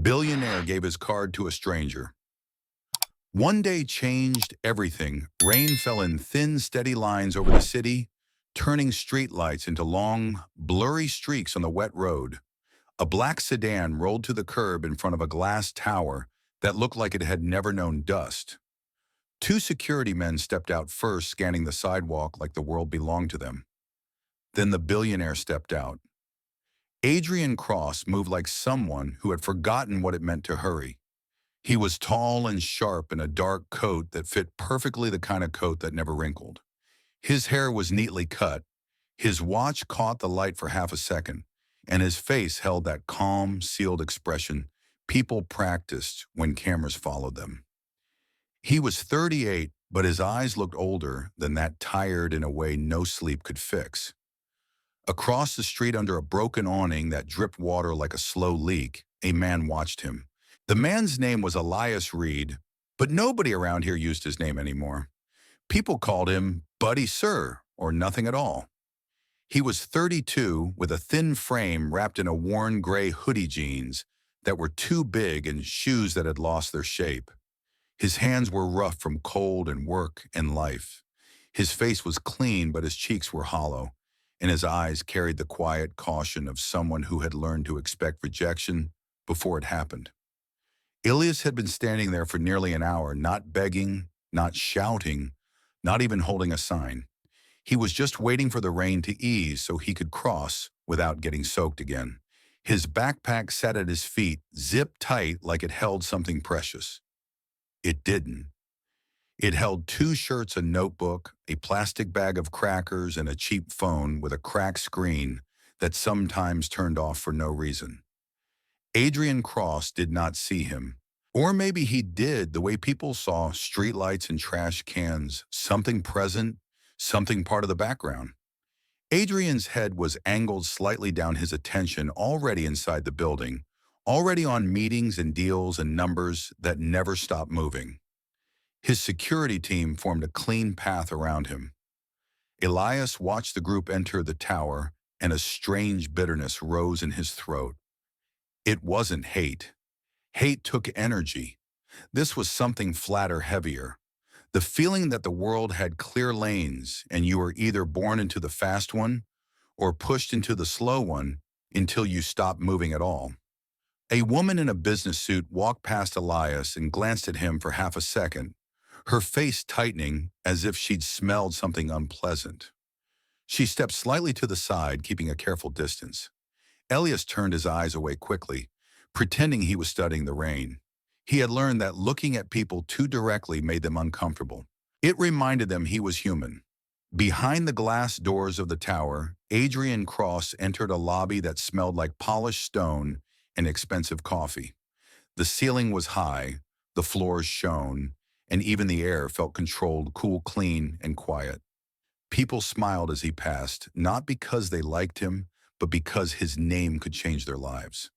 Billionaire gave his card to a stranger. One day changed everything. Rain fell in thin, steady lines over the city, turning streetlights into long, blurry streaks on the wet road. A black sedan rolled to the curb in front of a glass tower that looked like it had never known dust. Two security men stepped out first, scanning the sidewalk like the world belonged to them. Then the billionaire stepped out. Adrian Cross moved like someone who had forgotten what it meant to hurry. He was tall and sharp in a dark coat that fit perfectly, the kind of coat that never wrinkled. His hair was neatly cut, his watch caught the light for half a second, and his face held that calm, sealed expression people practiced when cameras followed them. He was 38, but his eyes looked older than that, tired in a way no sleep could fix. Across the street, under a broken awning that dripped water like a slow leak, a man watched him. The man's name was Elias Reed, but nobody around here used his name anymore. People called him Buddy Sir or nothing at all. He was 32 with a thin frame wrapped in a worn gray hoodie jeans that were too big and shoes that had lost their shape. His hands were rough from cold and work and life. His face was clean, but his cheeks were hollow, and his eyes carried the quiet caution of someone who had learned to expect rejection before it happened. Ilias had been standing there for nearly an hour, not begging, not shouting, not even holding a sign. He was just waiting for the rain to ease so he could cross without getting soaked again. His backpack sat at his feet, zipped tight like it held something precious. It didn't. It held two shirts, a notebook, a plastic bag of crackers, and a cheap phone with a cracked screen that sometimes turned off for no reason. Adrian Cross did not see him. Or maybe he did, the way people saw streetlights and trash cans, something present, something part of the background. Adrian's head was angled slightly down, his attention already inside the building, already on meetings and deals and numbers that never stopped moving. His security team formed a clean path around him. Elias watched the group enter the tower, and a strange bitterness rose in his throat. It wasn't hate. Hate took energy. This was something flatter, heavier. The feeling that the world had clear lanes and you were either born into the fast one or pushed into the slow one until you stopped moving at all. A woman in a business suit walked past Elias and glanced at him for half a second, her face tightening as if she'd smelled something unpleasant. She stepped slightly to the side, keeping a careful distance. Elias turned his eyes away quickly, pretending he was studying the rain. He had learned that looking at people too directly made them uncomfortable. It reminded them he was human. Behind the glass doors of the tower, Adrian Cross entered a lobby that smelled like polished stone and expensive coffee. The ceiling was high, the floors shone, and even the air felt controlled, cool, clean, and quiet. People smiled as he passed, not because they liked him, but because his name could change their lives.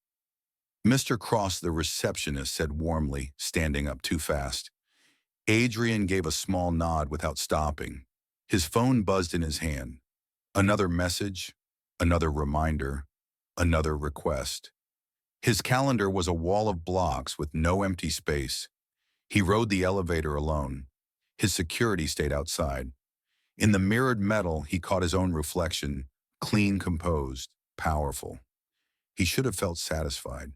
Mr. Cross, the receptionist, said warmly, standing up too fast. Adrian gave a small nod without stopping. His phone buzzed in his hand. Another message, another reminder, another request. His calendar was a wall of blocks with no empty space. He rode the elevator alone. His security stayed outside. In the mirrored metal, he caught his own reflection, clean, composed, powerful. He should have felt satisfied.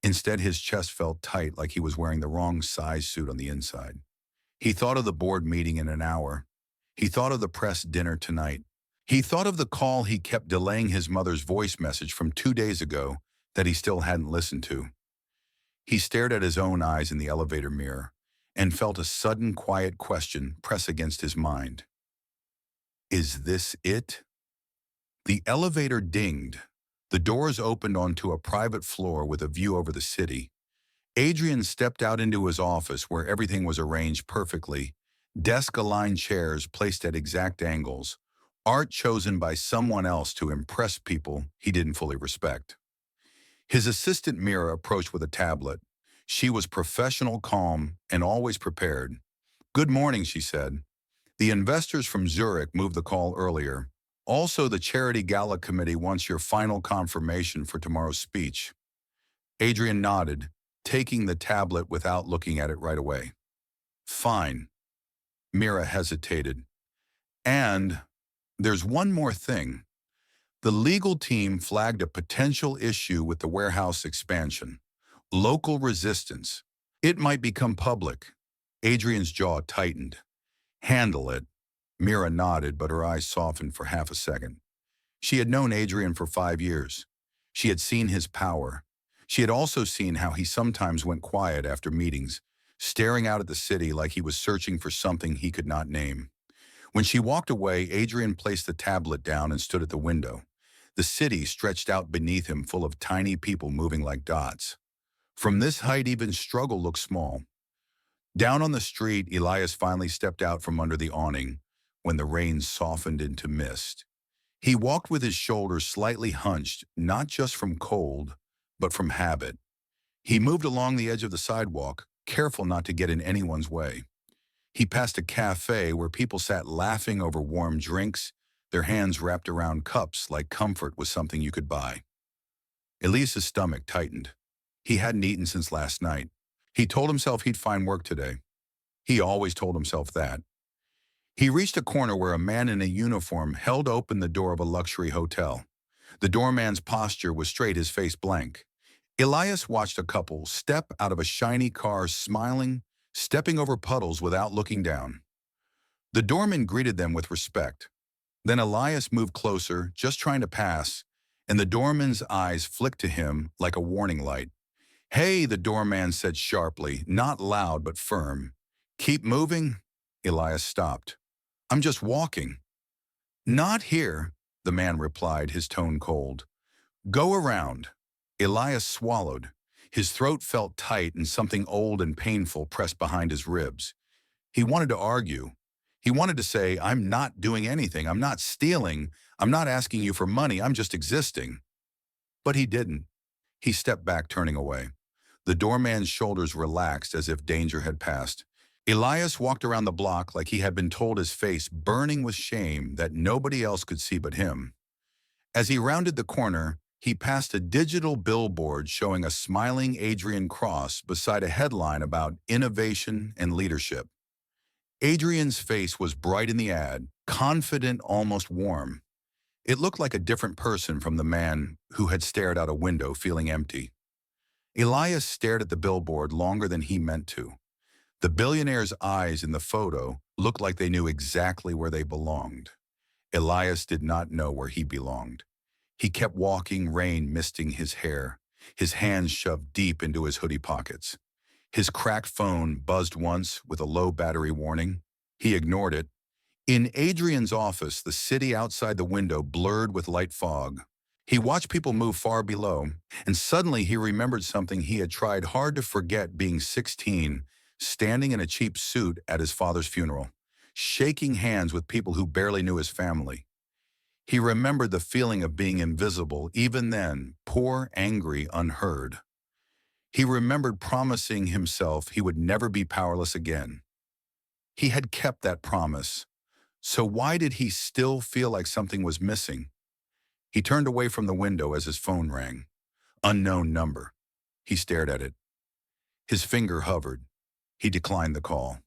Instead, his chest felt tight, like he was wearing the wrong size suit on the inside. He thought of the board meeting in an hour. He thought of the press dinner tonight. He thought of the call he kept delaying, his mother's voice message from 2 days ago that he still hadn't listened to. He stared at his own eyes in the elevator mirror and felt a sudden quiet question press against his mind. Is this it? The elevator dinged. The doors opened onto a private floor with a view over the city. Adrian stepped out into his office where everything was arranged perfectly, desk-aligned chairs placed at exact angles, art chosen by someone else to impress people he didn't fully respect. His assistant Mira approached with a tablet. She was professional, calm, and always prepared. "Good morning," she said. "The investors from Zurich moved the call earlier. Also, the Charity Gala Committee wants your final confirmation for tomorrow's speech." Adrian nodded, taking the tablet without looking at it right away. Fine. Mira hesitated. And there's one more thing. The legal team flagged a potential issue with the warehouse expansion. Local resistance. It might become public. Adrian's jaw tightened. Handle it. Mira nodded, but her eyes softened for half a second. She had known Adrian for 5 years. She had seen his power. She had also seen how he sometimes went quiet after meetings, staring out at the city like he was searching for something he could not name. When she walked away, Adrian placed the tablet down and stood at the window. The city stretched out beneath him, full of tiny people moving like dots. From this height, even struggle looked small. Down on the street, Elias finally stepped out from under the awning when the rain softened into mist. He walked with his shoulders slightly hunched, not just from cold, but from habit. He moved along the edge of the sidewalk, careful not to get in anyone's way. He passed a cafe where people sat laughing over warm drinks, their hands wrapped around cups like comfort was something you could buy. Elias's stomach tightened. He hadn't eaten since last night. He told himself he'd find work today. He always told himself that. He reached a corner where a man in a uniform held open the door of a luxury hotel. The doorman's posture was straight, his face blank. Elias watched a couple step out of a shiny car, smiling, stepping over puddles without looking down. The doorman greeted them with respect. Then Elias moved closer, just trying to pass, and the doorman's eyes flicked to him like a warning light. "Hey," the doorman said sharply, not loud but firm. "Keep moving?" Elias stopped. "I'm just walking." "Not here," the man replied, his tone cold. "Go around." Elias swallowed. His throat felt tight and something old and painful pressed behind his ribs. He wanted to argue. He wanted to say, "I'm not doing anything. I'm not stealing. I'm not asking you for money. I'm just existing." But he didn't. He stepped back, turning away. The doorman's shoulders relaxed as if danger had passed. Elias walked around the block like he had been told, his face burning with shame that nobody else could see but him. As he rounded the corner, he passed a digital billboard showing a smiling Adrian Cross beside a headline about innovation and leadership. Adrian's face was bright in the ad, confident, almost warm. It looked like a different person from the man who had stared out a window feeling empty. Elias stared at the billboard longer than he meant to. The billionaire's eyes in the photo looked like they knew exactly where they belonged. Elias did not know where he belonged. He kept walking, rain misting his hair, his hands shoved deep into his hoodie pockets. His cracked phone buzzed once with a low battery warning. He ignored it. In Adrian's office, the city outside the window blurred with light fog. He watched people move far below, and suddenly he remembered something he had tried hard to forget, being 16, standing in a cheap suit at his father's funeral, shaking hands with people who barely knew his family. He remembered the feeling of being invisible, even then, poor, angry, unheard. He remembered promising himself he would never be powerless again. He had kept that promise. So why did he still feel like something was missing? He turned away from the window as his phone rang. Unknown number. He stared at it. His finger hovered. He declined the call.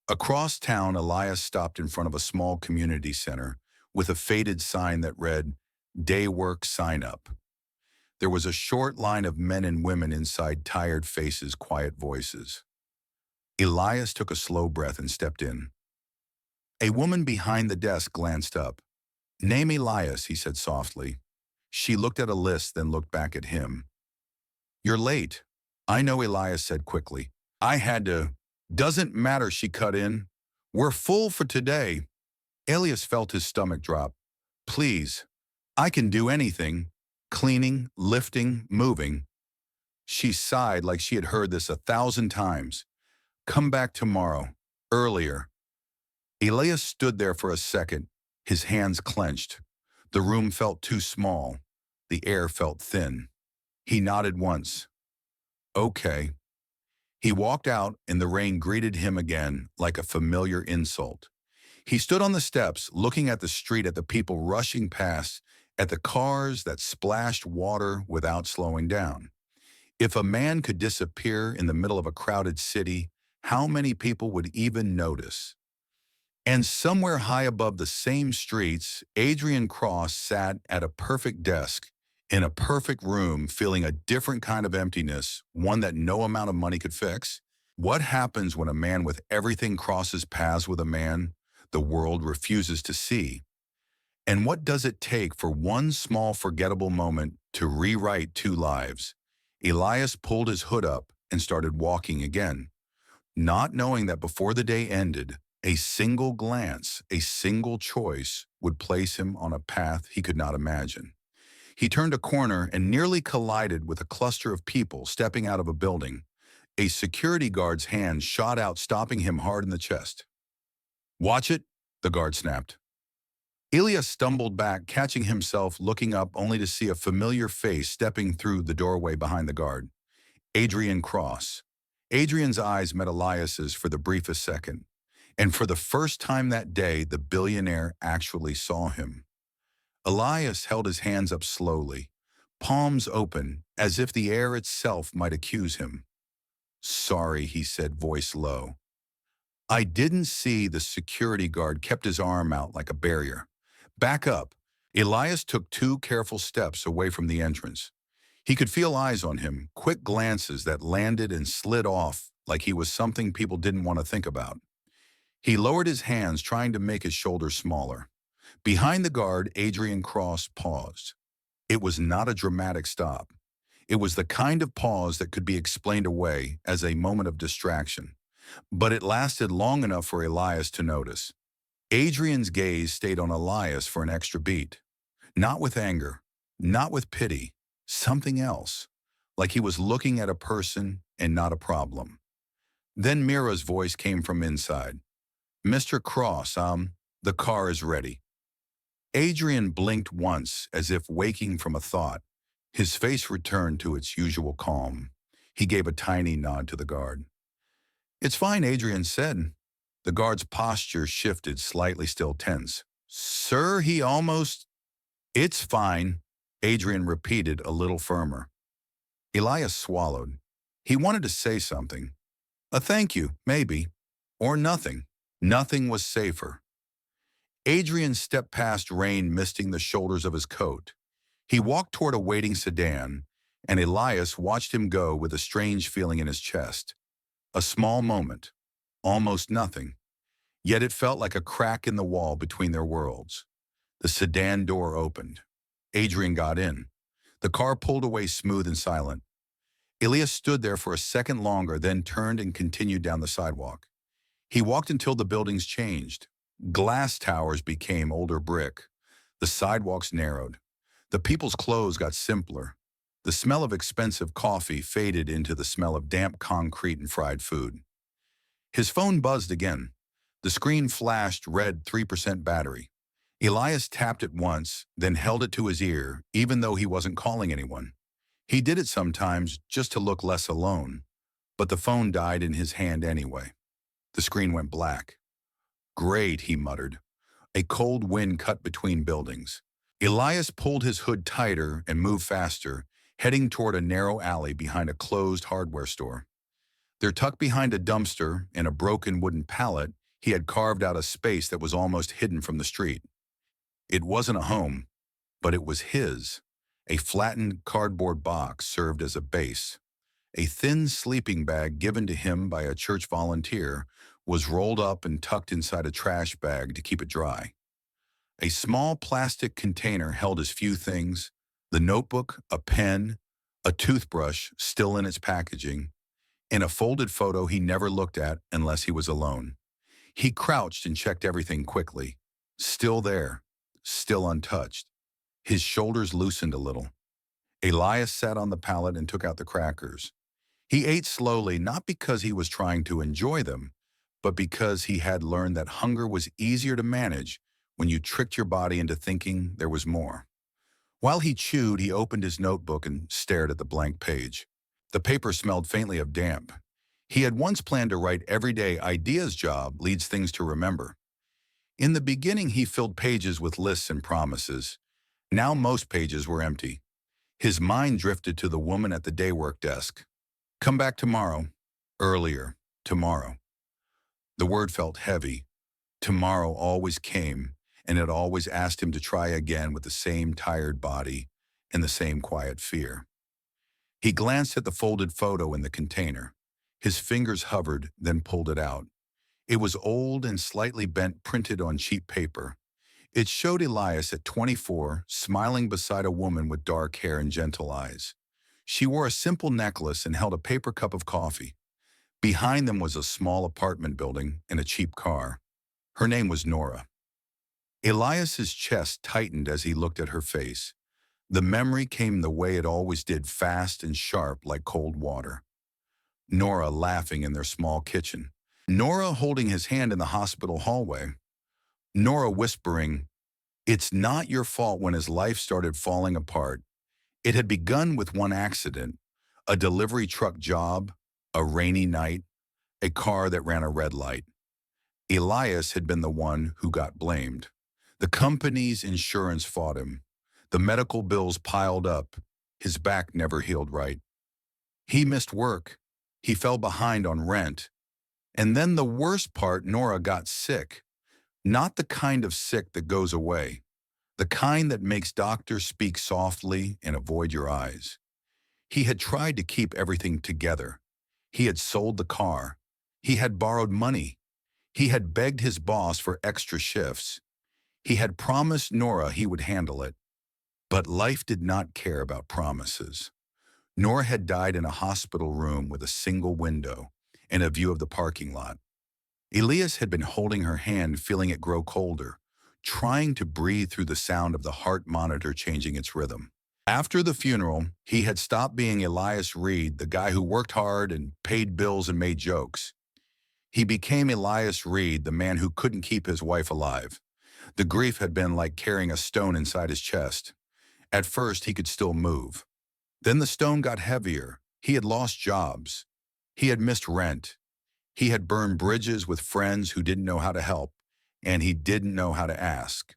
Across town, Elias stopped in front of a small community center with a faded sign that read, "Day Work Sign Up." There was a short line of men and women inside, tired faces, quiet voices. Elias took a slow breath and stepped in. A woman behind the desk glanced up. "Name Elias," he said softly. She looked at a list, then looked back at him. "You're late." "I know," Elias said quickly. "I had to." "Doesn't matter," she cut in. "We're full for today." Elias felt his stomach drop. "Please, I can do anything. Cleaning, lifting, moving." She sighed like she had heard this 1,000 times. "Come back tomorrow. Earlier." Elias stood there for a second, his hands clenched. The room felt too small. The air felt thin. He nodded once. "Okay." He walked out, and the rain greeted him again like a familiar insult. He stood on the steps, looking at the street, at the people rushing past, at the cars that splashed water without slowing down. If a man could disappear in the middle of a crowded city, how many people would even notice? And somewhere high above the same streets, Adrian Cross sat at a perfect desk, in a perfect room, feeling a different kind of emptiness, one that no amount of money could fix. What happens when a man with everything crosses paths with a man the world refuses to see? And what does it take for one small forgettable moment to rewrite two lives? Elias pulled his hood up and started walking again, not knowing that before the day ended, a single glance, a single choice would place him on a path he could not imagine. He turned a corner and nearly collided with a cluster of people stepping out of a building. A security guard's hand shot out, stopping him hard in the chest. "Watch it," the guard snapped. Elias stumbled back, catching himself looking up only to see a familiar face stepping through the doorway behind the guard. Adrian Cross. Adrian's eyes met Elias's for the briefest second, and for the first time that day, the billionaire actually saw him. Elias held his hands up slowly, palms open, as if the air itself might accuse him. "Sorry," he said, voice low. "I didn't see." The security guard kept his arm out like a barrier. "Back up." Elias took two careful steps away from the entrance. He could feel eyes on him, quick glances that landed and slid off like he was something people didn't want to think about. He lowered his hands, trying to make his shoulders smaller. Behind the guard, Adrian Cross paused. It was not a dramatic stop. It was the kind of pause that could be explained away as a moment of distraction. But it lasted long enough for Elias to notice. Adrian's gaze stayed on Elias for an extra beat. Not with anger, not with pity, something else, like he was looking at a person and not a problem. Then Mira's voice came from inside. "Mr. Cross, the car is ready." Adrian blinked once as if waking from a thought. His face returned to its usual calm. He gave a tiny nod to the guard. "It's fine," Adrian said. The guard's posture shifted, slightly still tense. "Sir," he almost... "It's fine," Adrian repeated a little firmer. Elias swallowed. He wanted to say something. A thank you, maybe. Or nothing. Nothing was safer. Adrian stepped past rain misting the shoulders of his coat. He walked toward a waiting sedan, and Elias watched him go with a strange feeling in his chest. A small moment. Almost nothing. Yet it felt like a crack in the wall between their worlds. The sedan door opened. Adrian got in. The car pulled away smooth and silent. Elias stood there for a second longer, then turned and continued down the sidewalk. He walked until the buildings changed. Glass towers became older brick. The sidewalks narrowed. The people's clothes got simpler. The smell of expensive coffee faded into the smell of damp concrete and fried food. His phone buzzed again. The screen flashed red 3% battery. Elias tapped it once, then held it to his ear, even though he wasn't calling anyone. He did it sometimes just to look less alone, but the phone died in his hand anyway. The screen went black. "Great," he muttered. A cold wind cut between buildings. Elias pulled his hood tighter and moved faster, heading toward a narrow alley behind a closed hardware store. There, tucked behind a dumpster and a broken wooden pallet, he had carved out a space that was almost hidden from the street. It wasn't a home, but it was his. A flattened cardboard box served as a base. A thin sleeping bag given to him by a church volunteer was rolled up and tucked inside a trash bag to keep it dry. A small plastic container held his few things: the notebook, a pen, a toothbrush still in its packaging, and a folded photo he never looked at unless he was alone. He crouched and checked everything quickly. Still there, still untouched. His shoulders loosened a little. Elias sat on the pallet and took out the crackers. He ate slowly, not because he was trying to enjoy them, but because he had learned that hunger was easier to manage when you tricked your body into thinking there was more. While he chewed, he opened his notebook and stared at the blank page. The paper smelled faintly of damp. He had once planned to write everyday ideas job leads things to remember. In the beginning, he filled pages with lists and promises. Now most pages were empty. His mind drifted to the woman at the day work desk. Come back tomorrow. Earlier. Tomorrow. The word felt heavy. Tomorrow always came, and it always asked him to try again with the same tired body and the same quiet fear. He glanced at the folded photo in the container. His fingers hovered, then pulled it out. It was old and slightly bent, printed on cheap paper. It showed Elias at 24, smiling beside a woman with dark hair and gentle eyes. She wore a simple necklace and held a paper cup of coffee. Behind them was a small apartment building and a cheap car. Her name was Nora. Elias's chest tightened as he looked at her face. The memory came the way it always did, fast and sharp like cold water. Nora laughing in their small kitchen. Nora holding his hand in the hospital hallway. Nora whispering, "It's not your fault," when his life started falling apart. It had begun with one accident, a delivery truck job, a rainy night, a car that ran a red light. Elias had been the one who got blamed. The company's insurance fought him. The medical bills piled up. His back never healed right. He missed work. He fell behind on rent. And then the worst part, Nora got sick. Not the kind of sick that goes away. The kind that makes doctors speak softly and avoid your eyes. He had tried to keep everything together. He had sold the car. He had borrowed money. He had begged his boss for extra shifts. He had promised Nora he would handle it. But life did not care about promises. Nora had died in a hospital room with a single window and a view of the parking lot. Elias had been holding her hand, feeling it grow colder, trying to breathe through the sound of the heart monitor changing its rhythm. After the funeral, he had stopped being Elias Reed, the guy who worked hard and paid bills and made jokes. He became Elias Reed, the man who couldn't keep his wife alive. The grief had been like carrying a stone inside his chest. At first, he could still move. Then the stone got heavier. He had lost jobs. He had missed rent. He had burned bridges with friends who didn't know how to help, and he didn't know how to ask.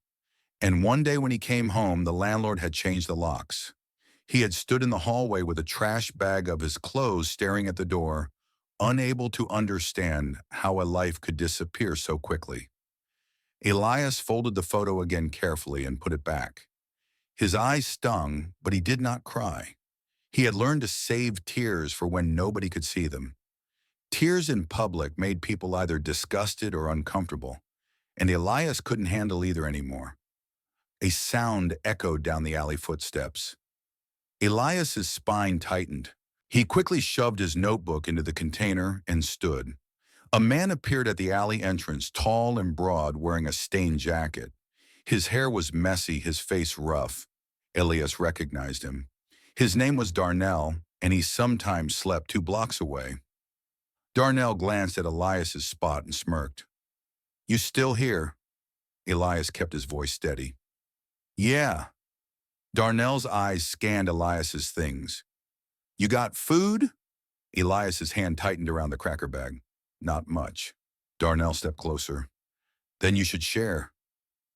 And one day when he came home, the landlord had changed the locks. He had stood in the hallway with a trash bag of his clothes staring at the door, unable to understand how a life could disappear so quickly. Elias folded the photo again carefully and put it back. His eyes stung, but he did not cry. He had learned to save tears for when nobody could see them. Tears in public made people either disgusted or uncomfortable, and Elias couldn't handle either anymore. A sound echoed down the alley footsteps. Elias's spine tightened. He quickly shoved his notebook into the container and stood. A man appeared at the alley entrance, tall and broad, wearing a stained jacket. His hair was messy, his face rough. Elias recognized him. His name was Darnell, and he sometimes slept 2 blocks away. Darnell glanced at Elias's spot and smirked. "You still here?" Elias kept his voice steady. "Yeah." Darnell's eyes scanned Elias's things. "You got food?" Elias's hand tightened around the cracker bag. "Not much." Darnell stepped closer. "Then you should share."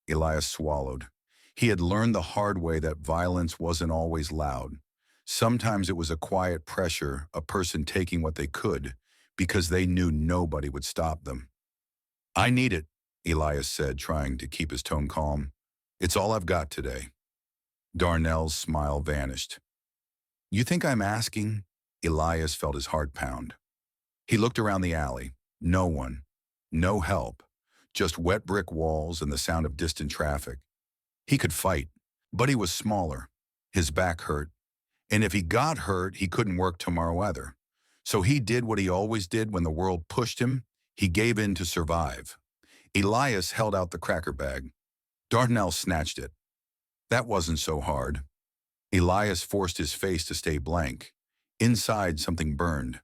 Elias swallowed. He had learned the hard way that violence wasn't always loud. Sometimes it was a quiet pressure, a person taking what they could, because they knew nobody would stop them. "I need it," Elias said, trying to keep his tone calm. "It's all I've got today." Darnell's smile vanished. "You think I'm asking?" Elias felt his heart pound. He looked around the alley. No one. No help. Just wet brick walls and the sound of distant traffic. He could fight, but he was smaller. His back hurt. And if he got hurt, he couldn't work tomorrow either. So he did what he always did when the world pushed him. He gave in to survive. Elias held out the cracker bag. Darnell snatched it. That wasn't so hard. Elias forced his face to stay blank. Inside, something burned.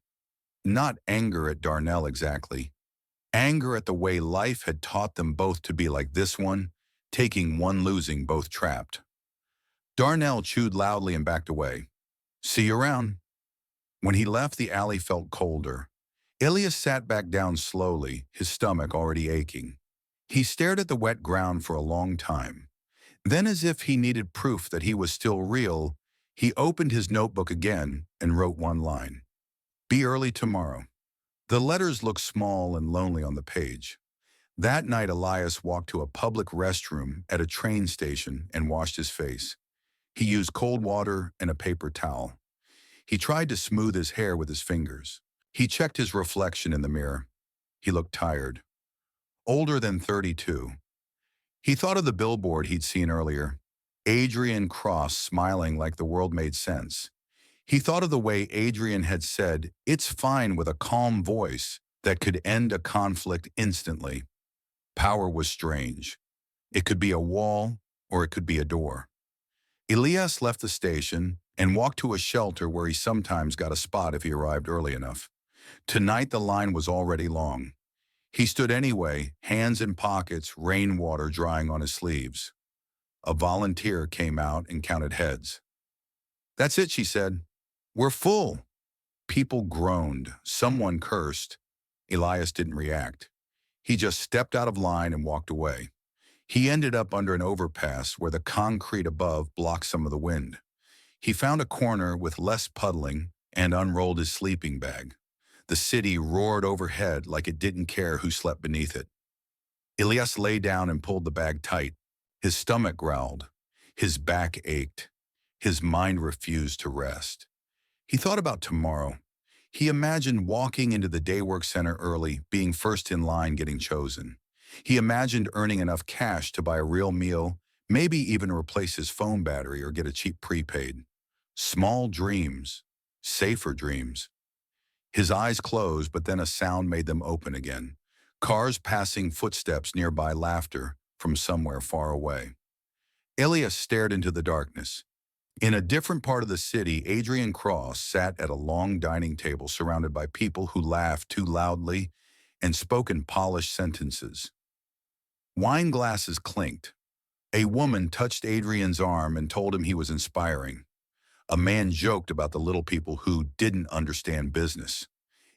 Not anger at Darnell exactly. Anger at the way life had taught them both to be like this one, taking one, losing, both trapped. Darnell chewed loudly and backed away. "See you around." When he left, the alley felt colder. Elias sat back down slowly, his stomach already aching. He stared at the wet ground for a long time. Then, as if he needed proof that he was still real, He opened his notebook again and wrote one line. Be early tomorrow. The letters looked small and lonely on the page. That night, Elias walked to a public restroom at a train station and washed his face. He used cold water and a paper towel. He tried to smooth his hair with his fingers. He checked his reflection in the mirror. He looked tired. Older than 32. He thought of the billboard he'd seen earlier. Adrian Cross smiling like the world made sense. He thought of the way Adrian had said, "It's fine," with a calm voice that could end a conflict instantly. Power was strange. It could be a wall or it could be a door. Elias left the station and walked to a shelter where he sometimes got a spot if he arrived early enough. Tonight the line was already long. He stood anyway, hands in pockets, rainwater drying on his sleeves. A volunteer came out and counted heads. That's it, she said. We're full. People groaned. Someone cursed. Elias didn't react. He just stepped out of line and walked away. He ended up under an overpass where the concrete above blocked some of the wind. He found a corner with less puddling and unrolled his sleeping bag. The city roared overhead like it didn't care who slept beneath it. Elias lay down and pulled the bag tight. His stomach growled. His back ached. His mind refused to rest. He thought about tomorrow. He imagined walking into the day work center early, being first in line, getting chosen. He imagined earning enough cash to buy a real meal, maybe even replace his phone battery or get a cheap prepaid. Small dreams, safer dreams. His eyes closed, but then a sound made them open again. Cars passing, footsteps nearby, laughter from somewhere far away. Elias stared into the darkness. In a different part of the city, Adrian Cross sat at a long dining table surrounded by people who laughed too loudly and spoke in polished sentences. Wine glasses clinked. A woman touched Adrian's arm and told him he was inspiring. A man joked about the little people who didn't understand business.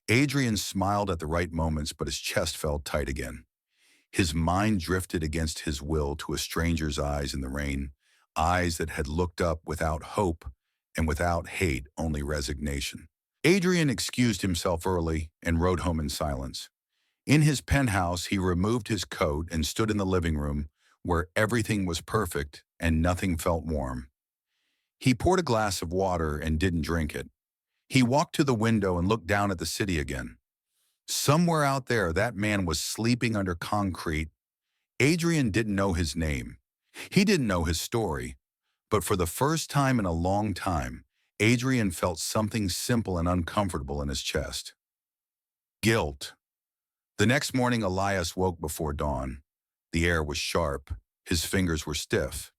Adrian smiled at the right moments, but his chest felt tight again. His mind drifted against his will to a stranger's eyes in the rain, eyes that had looked up without hope and without hate, only resignation. Adrian excused himself early and rode home in silence. In his penthouse, he removed his coat and stood in the living room where everything was perfect and nothing felt warm. He poured a glass of water and didn't drink it. He walked to the window and looked down at the city again. Somewhere out there, that man was sleeping under concrete. Adrian didn't know his name. He didn't know his story. But for the first time in a long time, Adrian felt something simple and uncomfortable in his chest. Guilt. The next morning, Elias woke before dawn. The air was sharp. His fingers were stiff.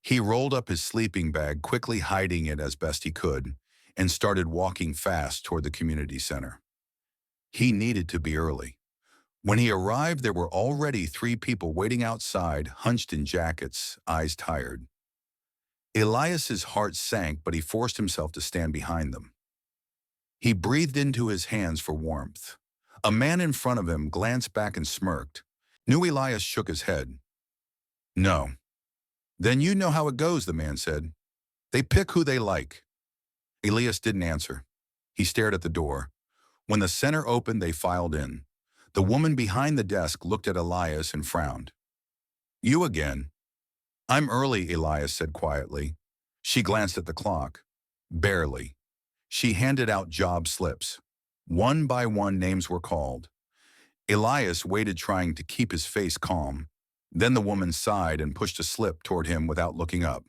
He rolled up his sleeping bag, quickly hiding it as best he could, and started walking fast toward the community center. He needed to be early. When he arrived, there were already 3 people waiting outside, hunched in jackets, eyes tired. Elias's heart sank, but he forced himself to stand behind them. He breathed into his hands for warmth. A man in front of him glanced back and smirked. New Elias shook his head. No. Then you know how it goes, the man said. They pick who they like. Elias didn't answer. He stared at the door. When the center opened, they filed in. The woman behind the desk looked at Elias and frowned. You again? I'm early, Elias said quietly. She glanced at the clock. Barely. She handed out job slips. One by one, names were called. Elias waited, trying to keep his face calm. Then the woman sighed and pushed a slip toward him without looking up.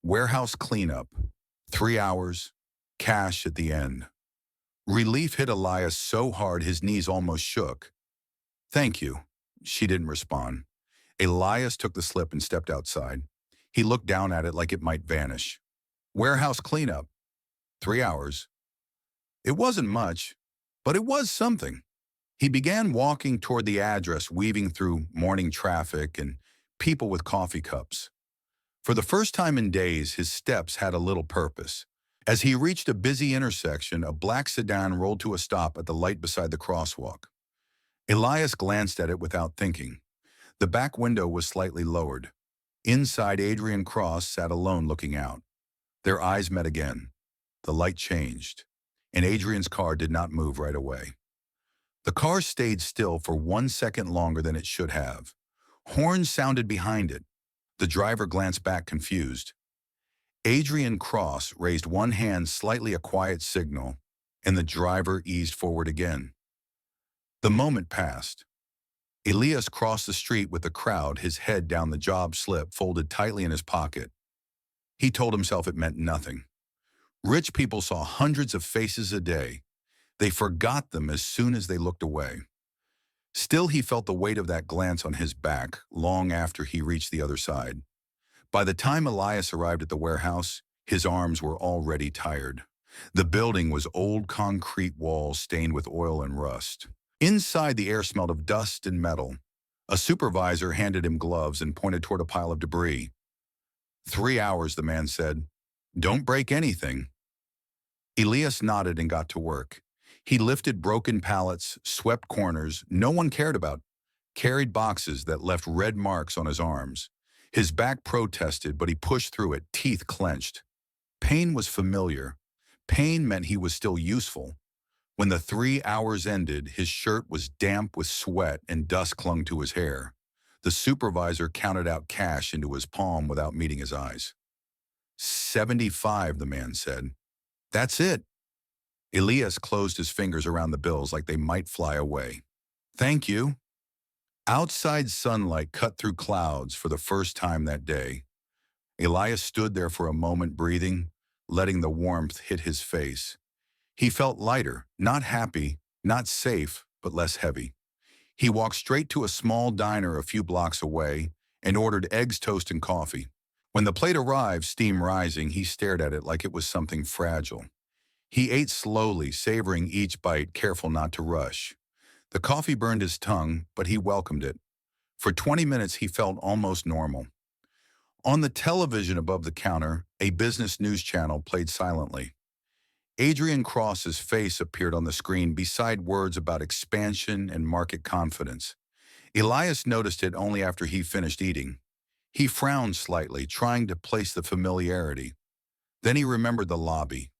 Warehouse cleanup. 3 hours. Cash at the end. Relief hit Elias so hard his knees almost shook. Thank you. She didn't respond. Elias took the slip and stepped outside. He looked down at it like it might vanish. Warehouse cleanup. 3 hours. It wasn't much, but it was something. He began walking toward the address, weaving through morning traffic and people with coffee cups. For the first time in days, his steps had a little purpose. As he reached a busy intersection, a black sedan rolled to a stop at the light beside the crosswalk. Elias glanced at it without thinking. The back window was slightly lowered. Inside, Adrian Cross sat alone looking out. Their eyes met again. The light changed, and Adrian's car did not move right away. The car stayed still for 1 second longer than it should have. Horns sounded behind it. The driver glanced back confused. Adrian Cross raised one hand, slightly a quiet signal, and the driver eased forward again. The moment passed. Elias crossed the street with the crowd, his head down, the job slip folded tightly in his pocket. He told himself it meant nothing. Rich people saw hundreds of faces a day. They forgot them as soon as they looked away. Still, he felt the weight of that glance on his back long after he reached the other side. By the time Elias arrived at the warehouse, his arms were already tired. The building was old concrete walls stained with oil and rust. Inside, the air smelled of dust and metal. A supervisor handed him gloves and pointed toward a pile of debris. 3 hours, the man said. Don't break anything. Elias nodded and got to work. He lifted broken pallets, swept corners no one cared about, carried boxes that left red marks on his arms. His back protested, but he pushed through it, teeth clenched. Pain was familiar. Pain meant he was still useful. When the 3 hours ended, his shirt was damp with sweat and dust clung to his hair. The supervisor counted out cash into his palm without meeting his eyes. 75, the man said. That's it. Elias closed his fingers around the bills like they might fly away. Thank you. Outside sunlight cut through clouds for the first time that day. Elias stood there for a moment, breathing, letting the warmth hit his face. He felt lighter, not happy, not safe, but less heavy. He walked straight to a small diner a few blocks away and ordered eggs, toast, and coffee. When the plate arrived, steam rising, he stared at it like it was something fragile. He ate slowly, savoring each bite, careful not to rush. The coffee burned his tongue, but he welcomed it. For 20 minutes, he felt almost normal. On the television above the counter, a business news channel played silently. Adrian Cross's face appeared on the screen beside words about expansion and market confidence. Elias noticed it only after he finished eating. He frowned slightly, trying to place the familiarity. Then he remembered the lobby,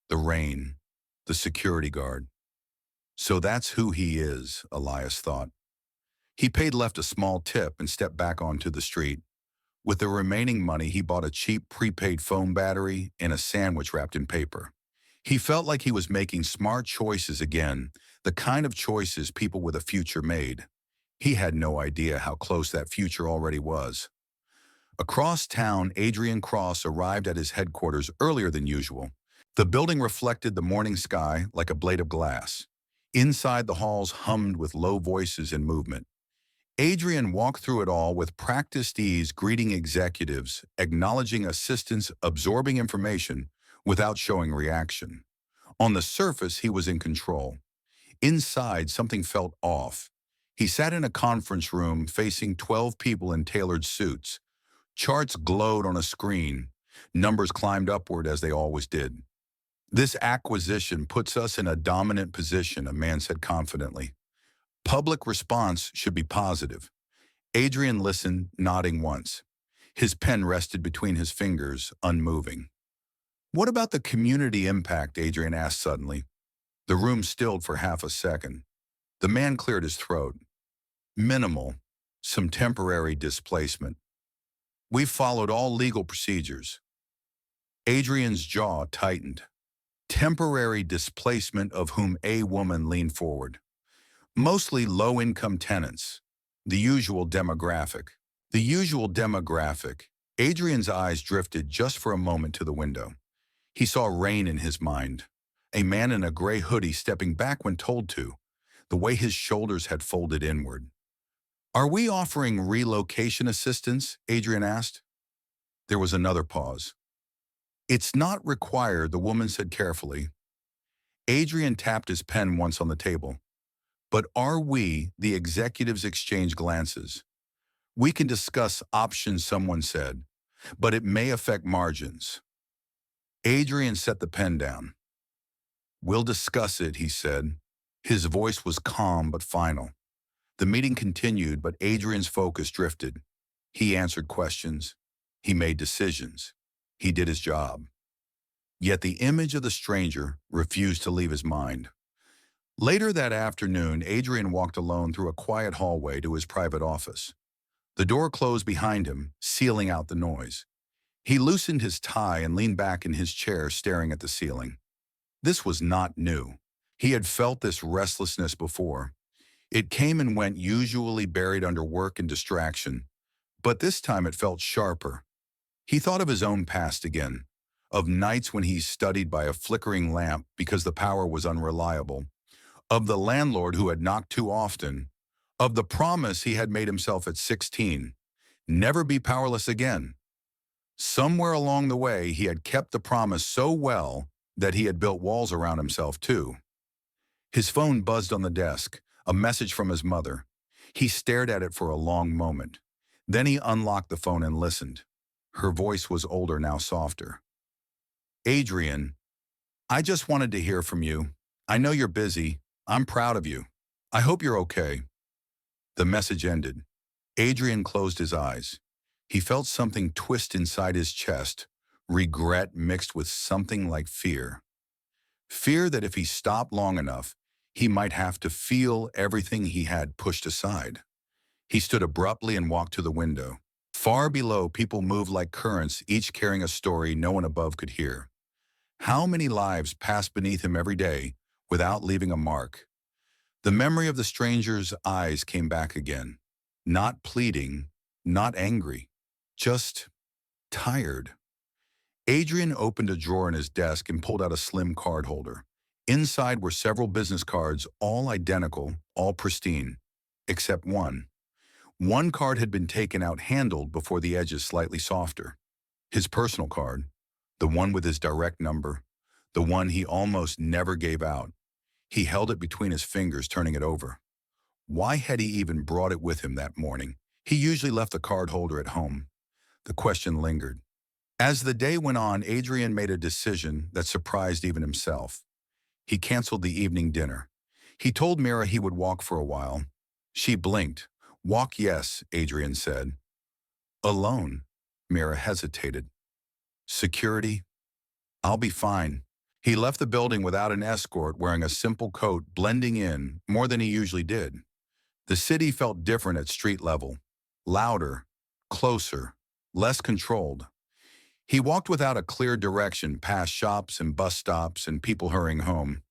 the rain, the security guard. So that's who he is, Elias thought. He paid, left a small tip, and stepped back onto the street. With the remaining money, he bought a cheap prepaid phone battery and a sandwich wrapped in paper. He felt like he was making smart choices again, the kind of choices people with a future made. He had no idea how close that future already was. Across town, Adrian Cross arrived at his headquarters earlier than usual. The building reflected the morning sky like a blade of glass. Inside, the halls hummed with low voices and movement. Adrian walked through it all with practiced ease, greeting executives, acknowledging assistants, absorbing information without showing reaction. On the surface, he was in control. Inside, something felt off. He sat in a conference room facing 12 people in tailored suits. Charts glowed on a screen. Numbers climbed upward as they always did. This acquisition puts us in a dominant position, a man said confidently. Public response should be positive. Adrian listened, nodding once. His pen rested between his fingers, unmoving. What about the community impact? Adrian asked suddenly. The room stilled for half a second. The man cleared his throat. Minimal, some temporary displacement. We've followed all legal procedures. Adrian's jaw tightened. Temporary displacement of whom? A woman leaned forward. Mostly low-income tenants. The usual demographic. The usual demographic. Adrian's eyes drifted just for a moment to the window. He saw rain in his mind. A man in a gray hoodie stepping back when told to, the way his shoulders had folded inward. Are we offering relocation assistance? Adrian asked. There was another pause. It's not required, the woman said carefully. Adrian tapped his pen once on the table. But are we? The executives exchanged glances. We can discuss options, someone said, but it may affect margins. Adrian set the pen down. We'll discuss it, he said. His voice was calm but final. The meeting continued, but Adrian's focus drifted. He answered questions. He made decisions. He did his job. Yet the image of the stranger refused to leave his mind. Later that afternoon, Adrian walked alone through a quiet hallway to his private office. The door closed behind him, sealing out the noise. He loosened his tie and leaned back in his chair, staring at the ceiling. This was not new. He had felt this restlessness before. It came and went, usually buried under work and distraction, but this time it felt sharper. He thought of his own past again, of nights when he studied by a flickering lamp because the power was unreliable, of the landlord who had knocked too often, of the promise he had made himself at 16, never be powerless again. Somewhere along the way, he had kept the promise so well that he had built walls around himself too. His phone buzzed on the desk, a message from his mother. He stared at it for a long moment. Then he unlocked the phone and listened. Her voice was older, now softer. Adrian, I just wanted to hear from you. I know you're busy. I'm proud of you. I hope you're okay. The message ended. Adrian closed his eyes. He felt something twist inside his chest, regret mixed with something like fear. Fear that if he stopped long enough, he might have to feel everything he had pushed aside. He stood abruptly and walked to the window. Far below, people moved like currents, each carrying a story no one above could hear. How many lives passed beneath him every day without leaving a mark? The memory of the stranger's eyes came back again. Not pleading, not angry, just tired. Adrian opened a drawer in his desk and pulled out a slim card holder. Inside were several business cards, all identical, all pristine, except one. One card had been taken out, handled before the edges slightly softer. His personal card, the one with his direct number, the one he almost never gave out. He held it between his fingers, turning it over. Why had he even brought it with him that morning? He usually left the card holder at home. The question lingered. As the day went on, Adrian made a decision that surprised even himself. He canceled the evening dinner. He told Mira he would walk for a while. She blinked. Walk, yes, Adrian said. Alone, Mira hesitated. Security? I'll be fine. He left the building without an escort, wearing a simple coat, blending in more than he usually did. The city felt different at street level. Louder, closer, less controlled. He walked without a clear direction, past shops and bus stops and people hurrying home.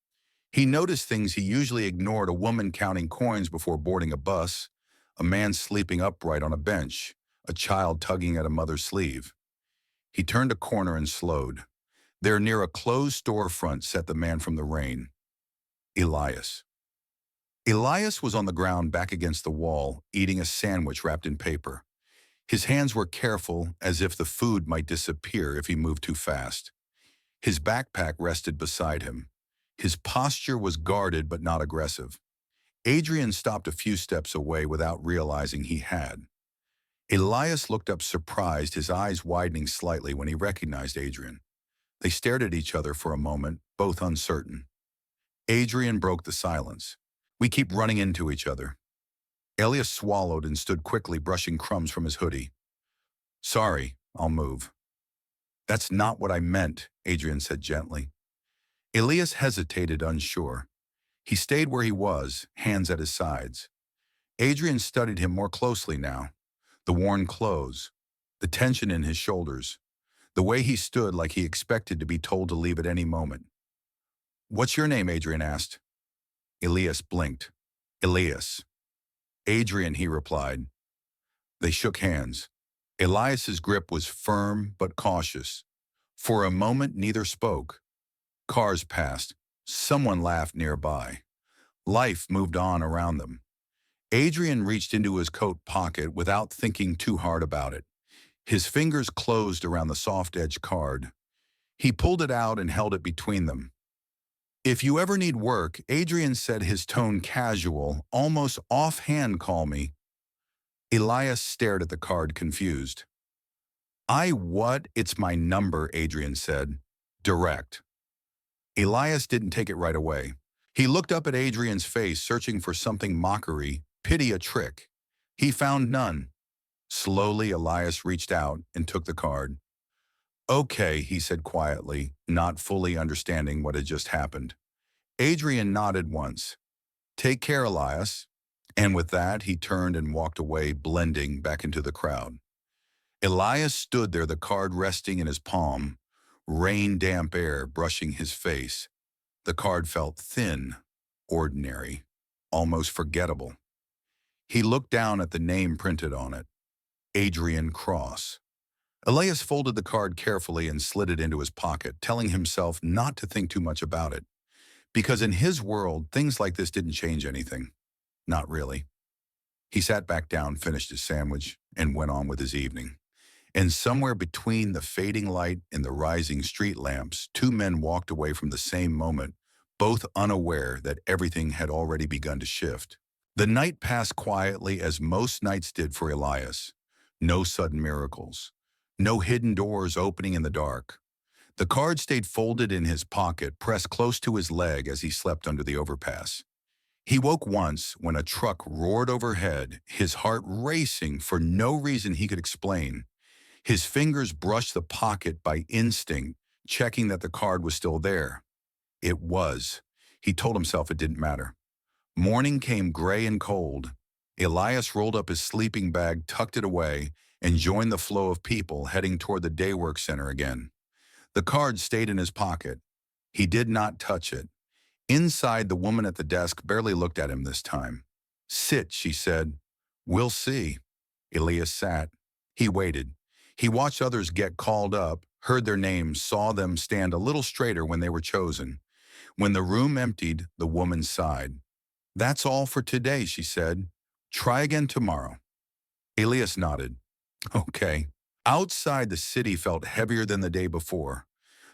He noticed things he usually ignored: a woman counting coins before boarding a bus, a man sleeping upright on a bench, a child tugging at a mother's sleeve. He turned a corner and slowed. There, near a closed storefront, sat the man from the rain. Elias. Elias was on the ground, back against the wall, eating a sandwich wrapped in paper. His hands were careful, as if the food might disappear if he moved too fast. His backpack rested beside him. His posture was guarded but not aggressive. Adrian stopped a few steps away without realizing he had. Elias looked up surprised, his eyes widening slightly when he recognized Adrian. They stared at each other for a moment, both uncertain. Adrian broke the silence. We keep running into each other. Elias swallowed and stood quickly, brushing crumbs from his hoodie. Sorry, I'll move. That's not what I meant, Adrian said gently. Elias hesitated, unsure. He stayed where he was, hands at his sides. Adrian studied him more closely now. The worn clothes, the tension in his shoulders, the way he stood like he expected to be told to leave at any moment. What's your name? Adrian asked. Elias blinked. Elias. Adrian, he replied. They shook hands. Elias's grip was firm but cautious. For a moment, neither spoke. Cars passed. Someone laughed nearby. Life moved on around them. Adrian reached into his coat pocket without thinking too hard about it. His fingers closed around the soft-edged card. He pulled it out and held it between them. If you ever need work, Adrian said, his tone casual, almost offhand, call me. Elias stared at the card, confused. What? It's my number, Adrian said. Direct. Elias didn't take it right away. He looked up at Adrian's face, searching for something: mockery, pity, a trick. He found none. Slowly, Elias reached out and took the card. Okay, he said quietly, not fully understanding what had just happened. Adrian nodded once. Take care, Elias. And with that, he turned and walked away, blending back into the crowd. Elias stood there, the card resting in his palm, rain-damp air brushing his face. The card felt thin, ordinary, almost forgettable. He looked down at the name printed on it, Adrian Cross. Elias folded the card carefully and slid it into his pocket, telling himself not to think too much about it, because in his world, things like this didn't change anything. Not really. He sat back down, finished his sandwich, and went on with his evening. And somewhere between the fading light and the rising street lamps, two men walked away from the same moment, both unaware that everything had already begun to shift. The night passed quietly as most nights did for Elias. No sudden miracles. No hidden doors opening in the dark. The card stayed folded in his pocket, pressed close to his leg as he slept under the overpass. He woke once when a truck roared overhead, his heart racing for no reason he could explain. His fingers brushed the pocket by instinct, checking that the card was still there. It was. He told himself it didn't matter. Morning came gray and cold. Elias rolled up his sleeping bag, tucked it away, and joined the flow of people heading toward the daywork center again. The card stayed in his pocket. He did not touch it. Inside, the woman at the desk barely looked at him this time. Sit, she said. We'll see. Elias sat. He waited. He watched others get called up, heard their names, saw them stand a little straighter when they were chosen. When the room emptied, the woman sighed. That's all for today, she said. Try again tomorrow. Elias nodded. Okay. Outside, the city felt heavier than the day before.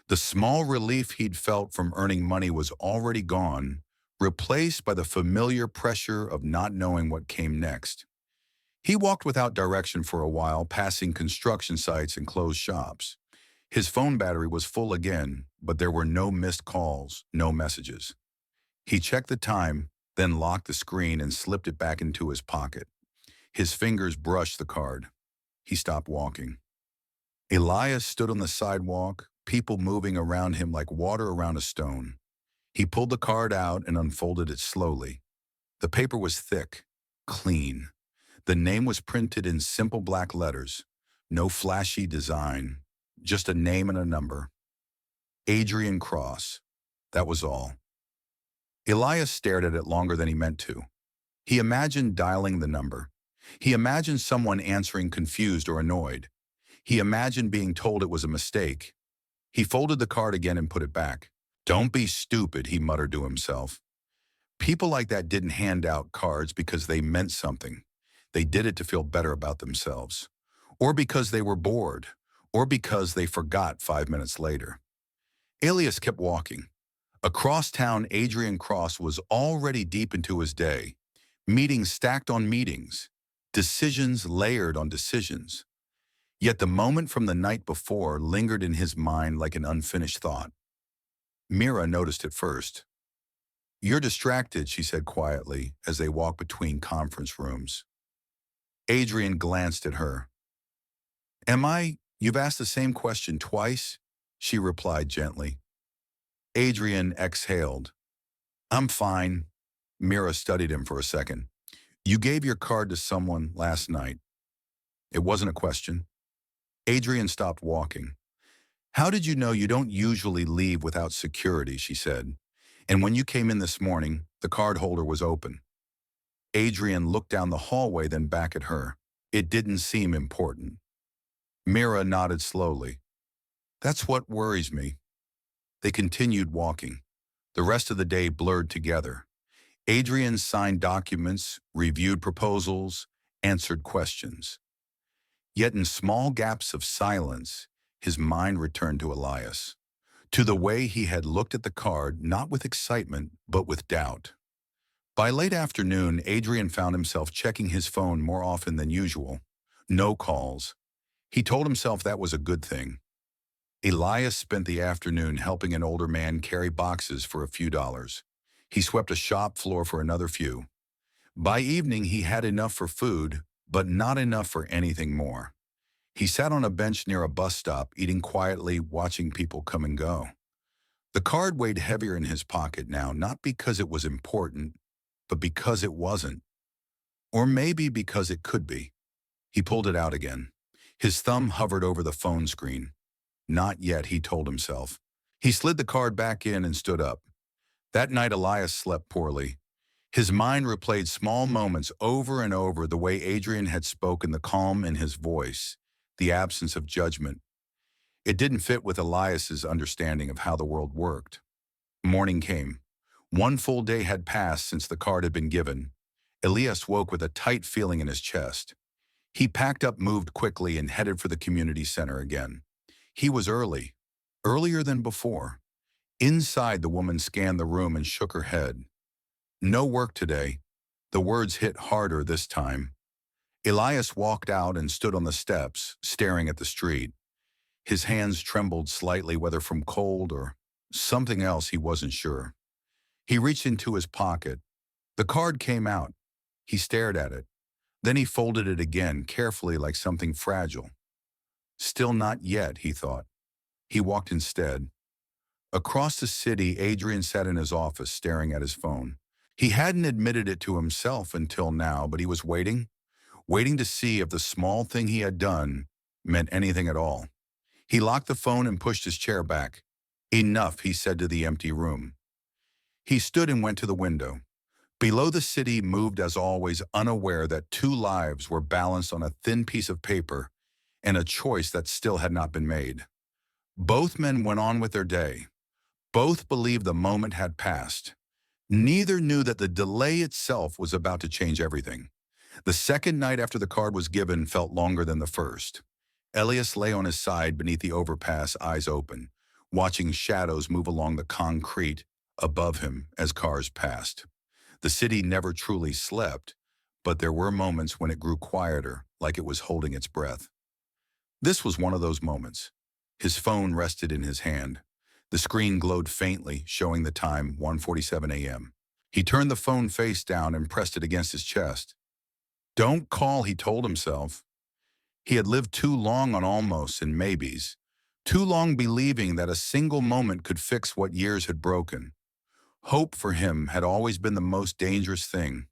The small relief he'd felt from earning money was already gone, replaced by the familiar pressure of not knowing what came next. He walked without direction for a while, passing construction sites and closed shops. His phone battery was full again, but there were no missed calls, no messages. He checked the time, then locked the screen and slipped it back into his pocket. His fingers brushed the card. He stopped walking. Elias stood on the sidewalk, people moving around him like water around a stone. He pulled the card out and unfolded it slowly. The paper was thick, clean. The name was printed in simple black letters. No flashy design, just a name and a number. Adrian Cross. That was all. Elias stared at it longer than he meant to. He imagined dialing the number. He imagined someone answering confused or annoyed. He imagined being told it was a mistake. He folded the card again and put it back. Don't be stupid, he muttered to himself. People like that didn't hand out cards because they meant something. They did it to feel better about themselves. Or because they were bored. Or because they forgot 5 minutes later. Elias kept walking. Across town, Adrian Cross was already deep into his day. Meetings stacked on meetings. Decisions layered on decisions. Yet the moment from the night before lingered in his mind like an unfinished thought. Mira noticed it first. You're distracted, she said quietly as they walked between conference rooms. Adrian glanced at her. Am I? You've asked the same question twice, she replied gently. Adrian exhaled. I'm fine. Mira studied him for a second. You gave your card to someone last night. It wasn't a question. Adrian stopped walking. How did you know you don't usually leave without security, she said. And when you came in this morning, the card holder was open. Adrian looked down the hallway, then back at her. It didn't seem important. Mira nodded slowly. That's what worries me. They continued walking. The rest of the day blurred together. Adrian signed documents, reviewed proposals, answered questions. Yet in small gaps of silence, his mind returned to Elias, to the way he had looked at the card, not with excitement, but with doubt. By late afternoon, Adrian found himself checking his phone more often than usual. No calls. He told himself that was a good thing. Elias spent the afternoon helping an older man carry boxes for a few dollars. He swept a shop floor for another few. By evening, he had enough for food, but not enough for anything more. He sat on a bench near a bus stop, eating quietly, watching people come and go. The card weighed heavier in his pocket now, not because it was important, but because it wasn't. Or maybe because it could be. He pulled it out again. His thumb hovered over the phone screen. Not yet, he told himself. He slid the card back in and stood up. That night, Elias slept poorly. His mind replayed small moments over and over, the way Adrian had spoken, the calm in his voice, the absence of judgment. It didn't fit with Elias's understanding of how the world worked. Morning came. One full day had passed since the card had been given. Elias woke with a tight feeling in his chest. He packed up, moved quickly, and headed for the community center again. He was early, earlier than before. Inside, the woman scanned the room and shook her head. No work today. The words hit harder this time. Elias walked out and stood on the steps, staring at the street. His hands trembled slightly, whether from cold or something else, he wasn't sure. He reached into his pocket. The card came out. He stared at it. Then he folded it again, carefully, like something fragile. Still not yet, he thought. He walked instead. Across the city, Adrian sat in his office, staring at his phone. He hadn't admitted it to himself until now, but he was waiting to see if the small thing he had done meant anything at all. He locked the phone and pushed his chair back. Enough, he said to the empty room. He stood and went to the window. Below, the city moved as always, unaware that two lives were balanced on a thin piece of paper and a choice that still had not been made. Both men went on with their day. Both believed the moment had passed. Neither knew that the delay itself was about to change everything. The second night after the card was given felt longer than the first. Elias lay on his side beneath the overpass, eyes open, watching shadows move along the concrete above him as cars passed. The city never truly slept, but there were moments when it grew quieter, like it was holding its breath. This was one of those moments. His phone rested in his hand. The screen glowed faintly, showing the time, 1:47 a.m. He turned the phone face down and pressed it against his chest. Don't call, he told himself. He had lived too long on almosts and maybes, too long believing that a single moment could fix what years had broken. Hope for him had always been the most dangerous thing.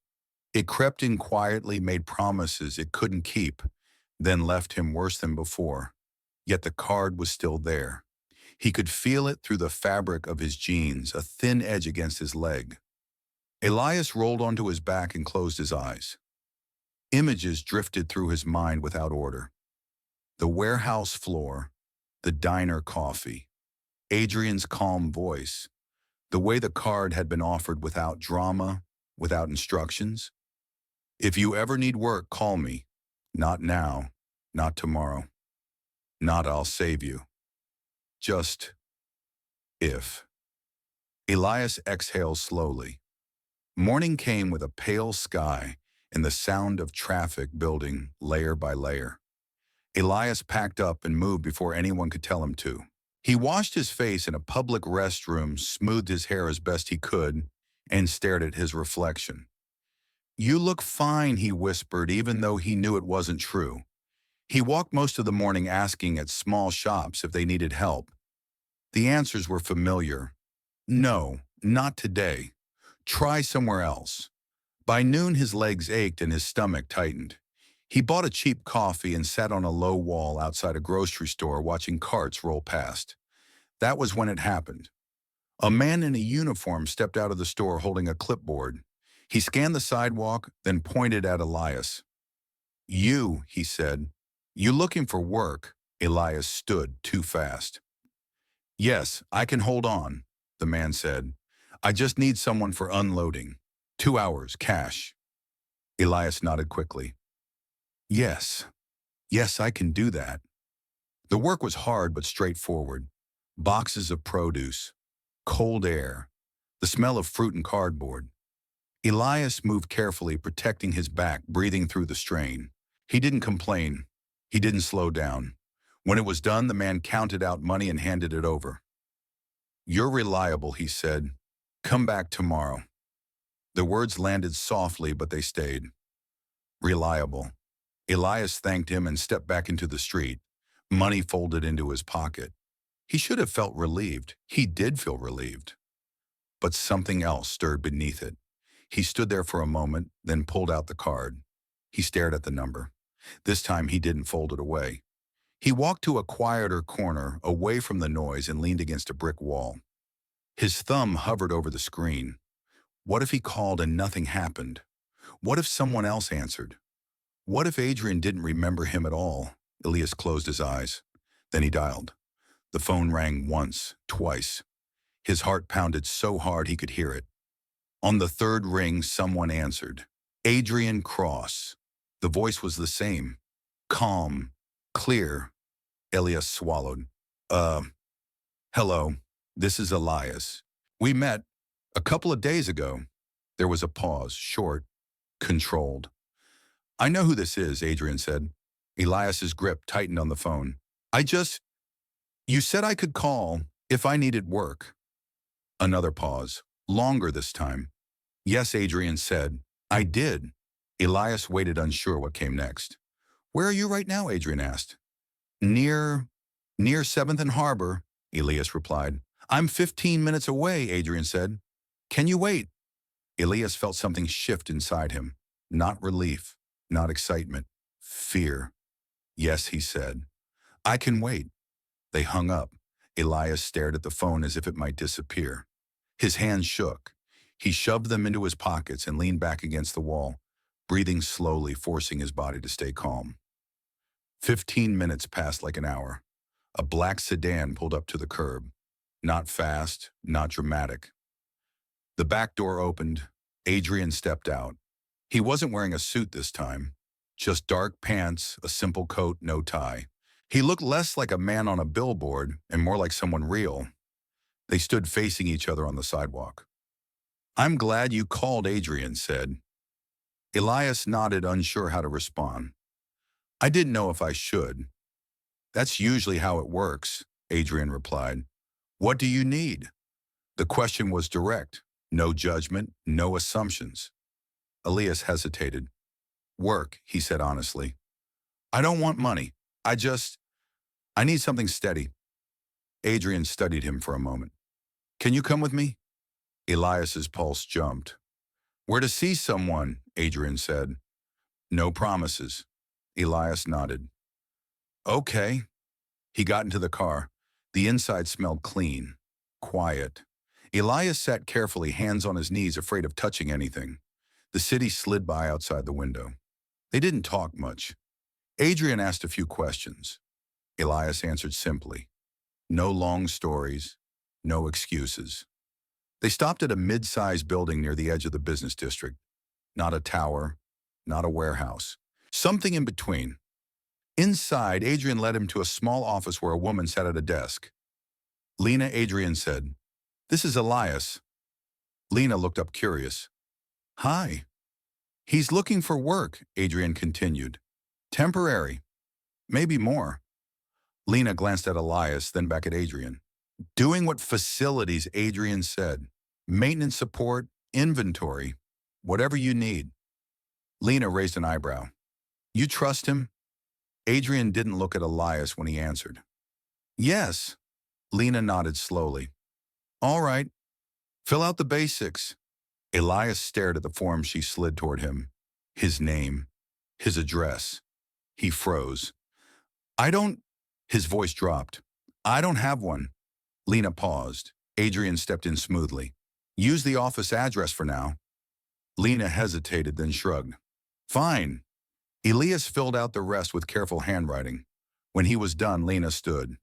It crept in quietly, made promises it couldn't keep, then left him worse than before. Yet the card was still there. He could feel it through the fabric of his jeans, a thin edge against his leg. Elias rolled onto his back and closed his eyes. Images drifted through his mind without order. The warehouse floor, the diner coffee, Adrian's calm voice, the way the card had been offered without drama, without instructions. If you ever need work, call me. Not now, not tomorrow. Not I'll save you. Just if. Elias exhaled slowly. Morning came with a pale sky and the sound of traffic building layer by layer. Elias packed up and moved before anyone could tell him to. He washed his face in a public restroom, smoothed his hair as best he could, and stared at his reflection. You look fine, he whispered, even though he knew it wasn't true. He walked most of the morning asking at small shops if they needed help. The answers were familiar. No, not today. Try somewhere else. By noon, his legs ached and his stomach tightened. He bought a cheap coffee and sat on a low wall outside a grocery store watching carts roll past. That was when it happened. A man in a uniform stepped out of the store holding a clipboard. He scanned the sidewalk, then pointed at Elias. You, he said. You looking for work? Elias stood too fast. Yes, I can hold on, the man said. I just need someone for unloading. 2 hours, cash. Elias nodded quickly. Yes, I can do that. The work was hard but straightforward. Boxes of produce, cold air, the smell of fruit and cardboard. Elias moved carefully, protecting his back, breathing through the strain. He didn't complain. He didn't slow down. When it was done, the man counted out money and handed it over. You're reliable, he said. Come back tomorrow. The words landed softly, but they stayed. Reliable. Elias thanked him and stepped back into the street, money folded into his pocket. He should have felt relieved. He did feel relieved. But something else stirred beneath it. He stood there for a moment, then pulled out the card. He stared at the number. This time he didn't fold it away. He walked to a quieter corner, away from the noise, and leaned against a brick wall. His thumb hovered over the screen. What if he called and nothing happened? What if someone else answered? What if Adrian didn't remember him at all? Elias closed his eyes. Then he dialed. The phone rang once, twice. His heart pounded so hard he could hear it. On the third ring, someone answered. Adrian Cross. The voice was the same. Calm. Clear. Elias swallowed. Hello. This is Elias. We met a couple of days ago. There was a pause, short, controlled. I know who this is, Adrian said. Elias's grip tightened on the phone. You said I could call if I needed work. Another pause, longer this time. Yes, Adrian said. I did. Elias waited, unsure what came next. Where are you right now? Adrian asked. Near 7th and Harbor, Elias replied. I'm 15 minutes away, Adrian said. Can you wait? Elias felt something shift inside him. Not relief, not excitement, fear. Yes, he said. I can wait. They hung up. Elias stared at the phone as if it might disappear. His hands shook. He shoved them into his pockets and leaned back against the wall, breathing slowly, forcing his body to stay calm. 15 minutes passed like an hour. A black sedan pulled up to the curb. Not fast, not dramatic. The back door opened. Adrian stepped out. He wasn't wearing a suit this time. Just dark pants, a simple coat, no tie. He looked less like a man on a billboard and more like someone real. They stood facing each other on the sidewalk. I'm glad you called, Adrian said. Elias nodded, unsure how to respond. I didn't know if I should. That's usually how it works, Adrian replied. What do you need? The question was direct. No judgment, no assumptions. Elias hesitated. Work, he said honestly. I don't want money. I need something steady. Adrian studied him for a moment. Can you come with me? Elias's pulse jumped. We're to see someone, Adrian said. No promises. Elias nodded. Okay. He got into the car. The inside smelled clean, quiet. Elias sat carefully, hands on his knees, afraid of touching anything. The city slid by outside the window. They didn't talk much. Adrian asked a few questions. Elias answered simply. No long stories, no excuses. They stopped at a mid-sized building near the edge of the business district. Not a tower, not a warehouse. Something in between. Inside, Adrian led him to a small office where a woman sat at a desk. Lena, Adrian said. This is Elias. Lena looked up curious. Hi. He's looking for work, Adrian continued. Temporary. Maybe more. Lena glanced at Elias, then back at Adrian. Doing what facilities, Adrian said. Maintenance support, inventory, whatever you need. Lena raised an eyebrow. You trust him? Adrian didn't look at Elias when he answered. Yes. Lena nodded slowly. All right. Fill out the basics. Elias stared at the form she slid toward him. His name. His address. He froze. His voice dropped. I don't have one. Lena paused. Adrian stepped in smoothly. Use the office address for now. Lena hesitated, then shrugged. Fine. Elias filled out the rest with careful handwriting. When he was done, Lena stood.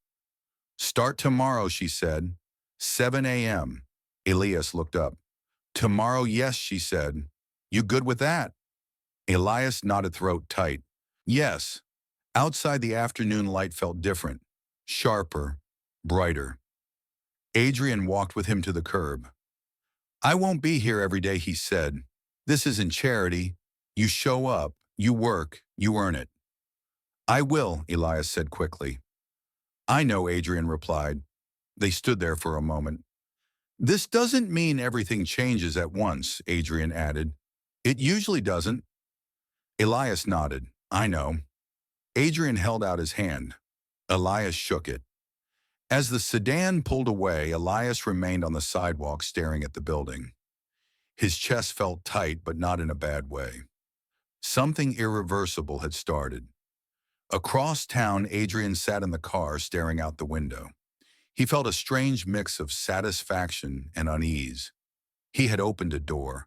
Start tomorrow, she said. 7 a.m. Elias looked up. Tomorrow, yes, she said. You good with that? Elias nodded, throat tight. Yes. Outside, the afternoon light felt different, sharper, brighter. Adrian walked with him to the curb. I won't be here every day, he said. This isn't charity. You show up, you work, you earn it. I will, Elias said quickly. I know, Adrian replied. They stood there for a moment. This doesn't mean everything changes at once, Adrian added. It usually doesn't. Elias nodded. I know. Adrian held out his hand. Elias shook it. As the sedan pulled away, Elias remained on the sidewalk staring at the building. His chest felt tight, but not in a bad way. Something irreversible had started. Across town, Adrian sat in the car staring out the window. He felt a strange mix of satisfaction and unease. He had opened a door.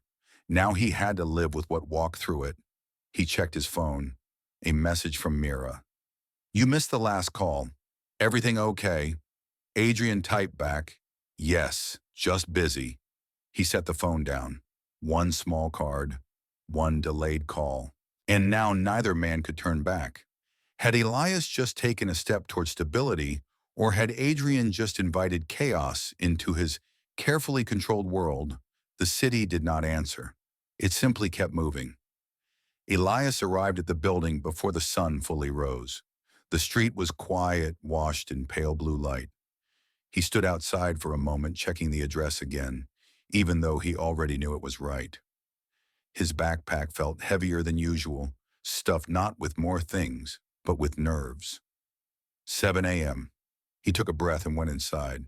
Now he had to live with what walked through it. He checked his phone. A message from Mira. "You missed the last call. Everything okay?" Adrian typed back, "Yes, just busy." He set the phone down. One small card, one delayed call. And now neither man could turn back. Had Elias just taken a step toward stability, or had Adrian just invited chaos into his carefully controlled world? The city did not answer. It simply kept moving. Elias arrived at the building before the sun fully rose. The street was quiet, washed in pale blue light. He stood outside for a moment, checking the address again, even though he already knew it was right. His backpack felt heavier than usual, stuffed not with more things, but with nerves. 7 a.m. He took a breath and went inside.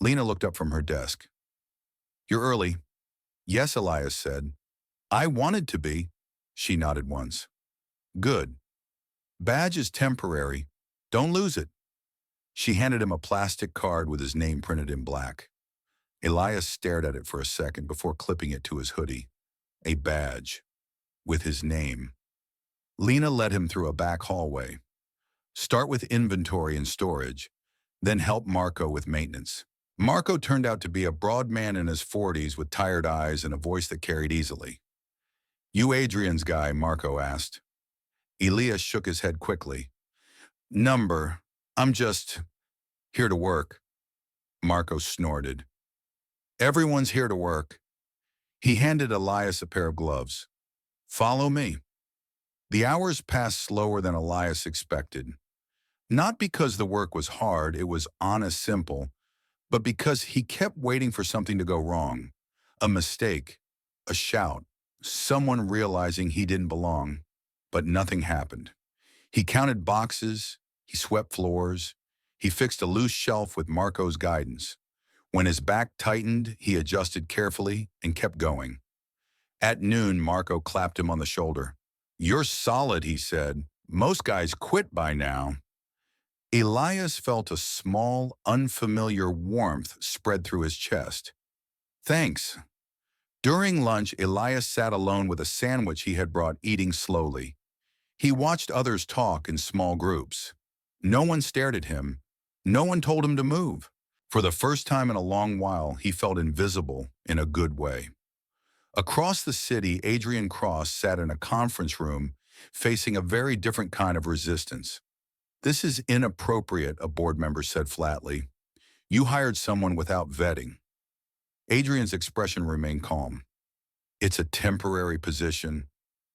Lena looked up from her desk. "You're early." "Yes," Elias said. "I wanted to be." She nodded once. "Good. Badge is temporary. Don't lose it." She handed him a plastic card with his name printed in black. Elias stared at it for a second before clipping it to his hoodie. A badge. With his name. Lena led him through a back hallway. "Start with inventory and storage, then help Marco with maintenance." Marco turned out to be a broad man in his 40s with tired eyes and a voice that carried easily. "You Adrian's guy?" Marco asked. Elias shook his head quickly. "Number. I'm just here to work." Marco snorted. "Everyone's here to work." He handed Elias a pair of gloves. "Follow me." The hours passed slower than Elias expected. Not because the work was hard, it was honest, simple, but because he kept waiting for something to go wrong. A mistake, a shout, someone realizing he didn't belong. But nothing happened. He counted boxes, he swept floors, he fixed a loose shelf with Marco's guidance. When his back tightened, he adjusted carefully and kept going. At noon, Marco clapped him on the shoulder. "You're solid," he said. "Most guys quit by now." Elias felt a small, unfamiliar warmth spread through his chest. "Thanks." During lunch, Elias sat alone with a sandwich he had brought, eating slowly. He watched others talk in small groups. No one stared at him. No one told him to move. For the first time in a long while, he felt invisible in a good way. Across the city, Adrian Cross sat in a conference room facing a very different kind of resistance. "This is inappropriate," a board member said flatly. "You hired someone without vetting." Adrian's expression remained calm. "It's a temporary position."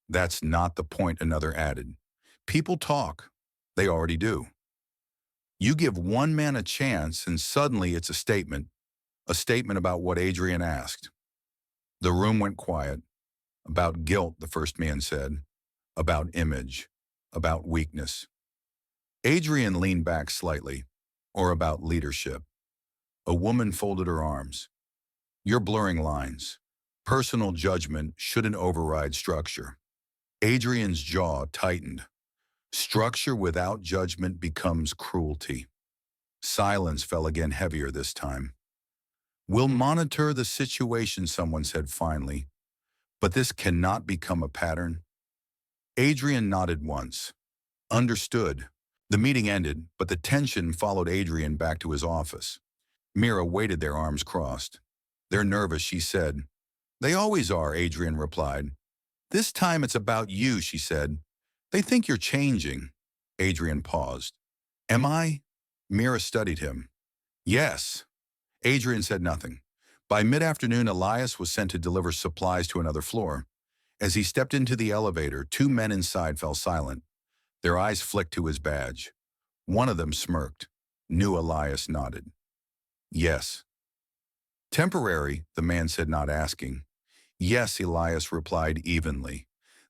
"That's not the point," another added. "People talk. They already do. You give one man a chance and suddenly it's a statement about what Adrian asked." The room went quiet. "About guilt," the first man said. "About image. About weakness." Adrian leaned back slightly. "Or about leadership." A woman folded her arms. "You're blurring lines. Personal judgment shouldn't override structure." Adrian's jaw tightened. Structure without judgment becomes cruelty. Silence fell again, heavier this time. "We'll monitor the situation," someone said finally. "But this cannot become a pattern." Adrian nodded once. "Understood." The meeting ended, but the tension followed Adrian back to his office. Mira waited there, arms crossed. "They're nervous," she said. "They always are," Adrian replied. "This time it's about you," she said. "They think you're changing." Adrian paused. "Am I?" Mira studied him. "Yes." Adrian said nothing. By mid-afternoon, Elias was sent to deliver supplies to another floor. As he stepped into the elevator, two men inside fell silent. Their eyes flicked to his badge. One of them smirked. New Elias nodded. "Yes." "Temporary," the man said, not asking. "Yes," Elias replied evenly.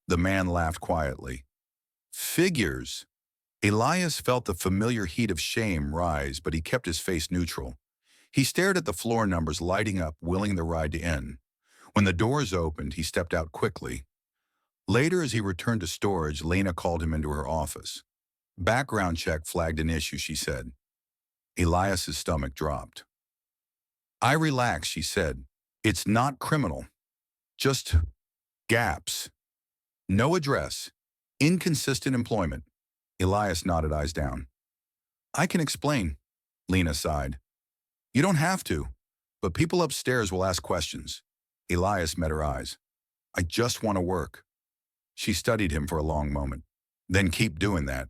The man laughed quietly. Figures. Elias felt the familiar heat of shame rise, but he kept his face neutral. He stared at the floor numbers lighting up, willing the ride to end. When the doors opened, he stepped out quickly. Later, as he returned to storage, Lena called him into her office. Background check flagged an issue, she said. Elias's stomach dropped. I relaxed, she said. It's not criminal. Just gaps. No address. Inconsistent employment. Elias nodded, eyes down. I can explain, Lena sighed. You don't have to, but people upstairs will ask questions. Elias met her eyes. I just want to work. She studied him for a long moment. Then keep doing that.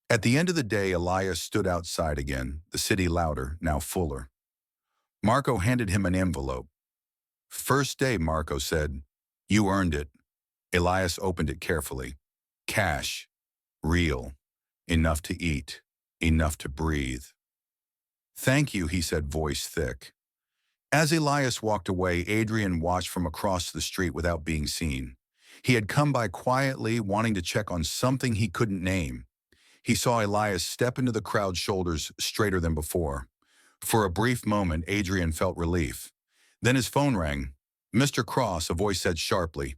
At the end of the day, Elias stood outside again, the city louder, now fuller. Marco handed him an envelope. First day, Marco said. You earned it. Elias opened it carefully. Cash. Real. Enough to eat. Enough to breathe. Thank you, he said, voice thick. As Elias walked away, Adrian watched from across the street without being seen. He had come by quietly, wanting to check on something he couldn't name. He saw Elias step into the crowd's shoulders straighter than before. For a brief moment, Adrian felt relief. Then his phone rang. Mr. Cross, a voice said sharply.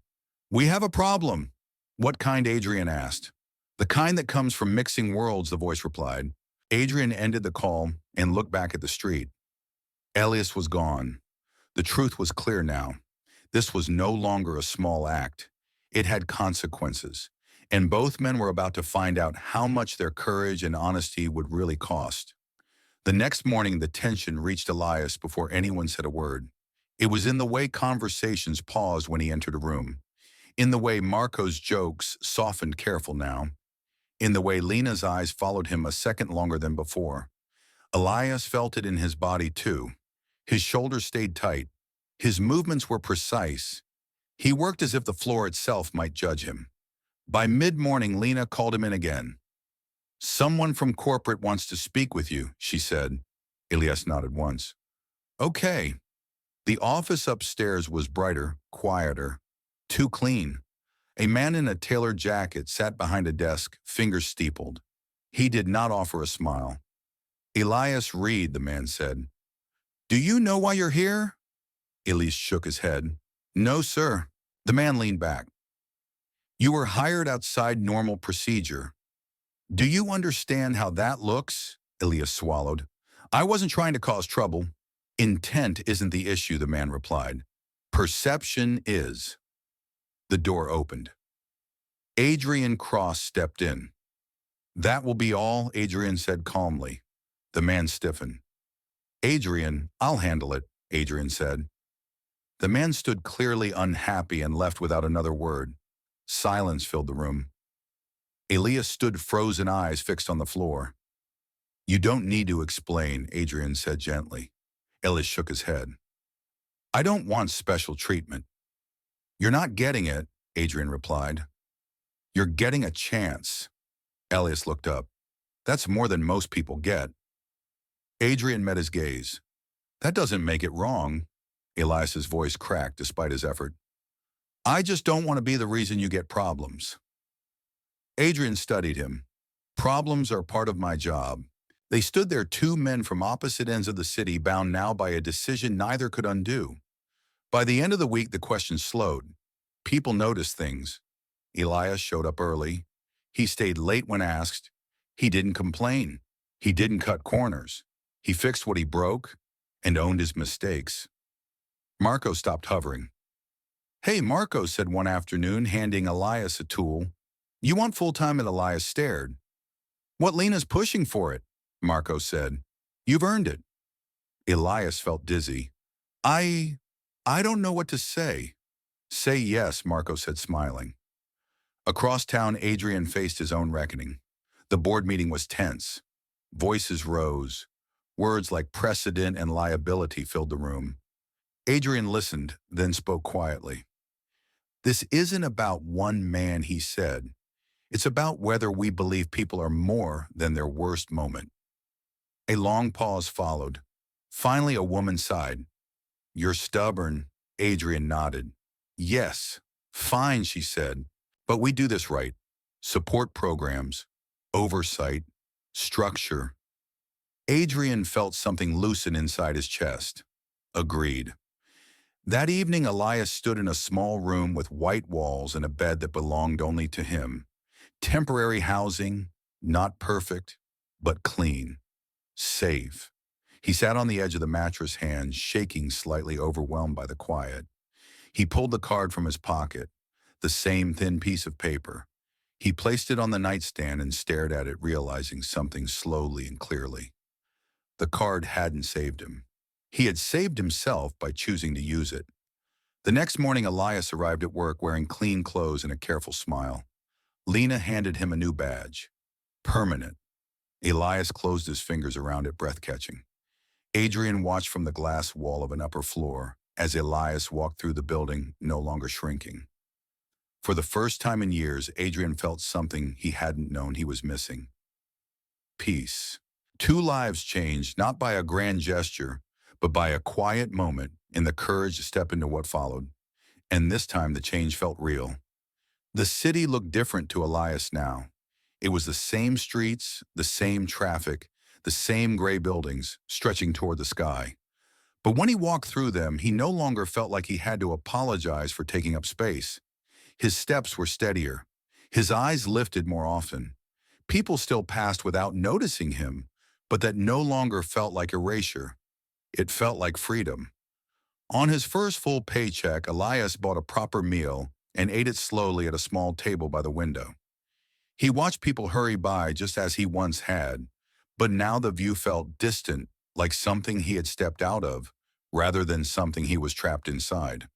We have a problem. What kind, Adrian asked. The kind that comes from mixing worlds, the voice replied. Adrian ended the call and looked back at the street. Elias was gone. The truth was clear now. This was no longer a small act. It had consequences, and both men were about to find out how much their courage and honesty would really cost. The next morning, the tension reached Elias before anyone said a word. It was in the way conversations paused when he entered a room, in the way Marco's jokes softened careful now, in the way Lena's eyes followed him a second longer than before. Elias felt it in his body too. His shoulders stayed tight. His movements were precise. He worked as if the floor itself might judge him. By mid-morning, Lena called him in again. Someone from corporate wants to speak with you, she said. Elias nodded once. Okay. The office upstairs was brighter, quieter, too clean. A man in a tailored jacket sat behind a desk, fingers steepled. He did not offer a smile. Elias Reed, the man said. Do you know why you're here? Elias shook his head. No, sir. The man leaned back. You were hired outside normal procedure. Do you understand how that looks? Elias swallowed. I wasn't trying to cause trouble. Intent isn't the issue, the man replied. Perception is. The door opened. Adrian Cross stepped in. That will be all, Adrian said calmly. The man stiffened. Adrian, I'll handle it, Adrian said. The man stood clearly unhappy and left without another word. Silence filled the room. Elias stood frozen, eyes fixed on the floor. You don't need to explain, Adrian said gently. Elias shook his head. I don't want special treatment. You're not getting it, Adrian replied. You're getting a chance. Elias looked up. That's more than most people get. Adrian met his gaze. That doesn't make it wrong. Elias's voice cracked despite his effort. I just don't want to be the reason you get problems. Adrian studied him. Problems are part of my job. They stood there, two men from opposite ends of the city, bound now by a decision neither could undo. By the end of the week, the questions slowed. People noticed things. Elias showed up early. He stayed late when asked. He didn't complain. He didn't cut corners. He fixed what he broke and owned his mistakes. Marco stopped hovering. Hey, Marco, said one afternoon, handing Elias a tool. You want full-time? And Elias stared. What, Lena's pushing for it, Marco said. You've earned it. Elias felt dizzy. I don't know what to say. Say yes, Marco said, smiling. Across town, Adrian faced his own reckoning. The board meeting was tense. Voices rose. Words like precedent and liability filled the room. Adrian listened, then spoke quietly. This isn't about one man, he said. It's about whether we believe people are more than their worst moment. A long pause followed. Finally, a woman sighed. You're stubborn, Adrian nodded. Yes, fine, she said, but we do this right. support programs, oversight, structure. Adrian felt something loosen inside his chest. Agreed. That evening, Elias stood in a small room with white walls and a bed that belonged only to him. Temporary housing, not perfect, but clean, safe. He sat on the edge of the mattress, hands shaking, slightly overwhelmed by the quiet. He pulled the card from his pocket, the same thin piece of paper. He placed it on the nightstand and stared at it, realizing something slowly and clearly. The card hadn't saved him. He had saved himself by choosing to use it. The next morning, Elias arrived at work wearing clean clothes and a careful smile. Lena handed him a new badge. Permanent. Elias closed his fingers around it, breath-catching. Adrian watched from the glass wall of an upper floor as Elias walked through the building, no longer shrinking. For the first time in years, Adrian felt something he hadn't known he was missing. Peace. Two lives changed, not by a grand gesture, but by a quiet moment and the courage to step into what followed. And this time the change felt real. The city looked different to Elias now. It was the same streets, the same traffic, the same gray buildings stretching toward the sky. But when he walked through them, he no longer felt like he had to apologize for taking up space. His steps were steadier. His eyes lifted more often. People still passed without noticing him, but that no longer felt like erasure. It felt like freedom. On his first full paycheck, Elias bought a proper meal and ate it slowly at a small table by the window. He watched people hurry by just as he once had, but now the view felt distant, like something he had stepped out of, rather than something he was trapped inside.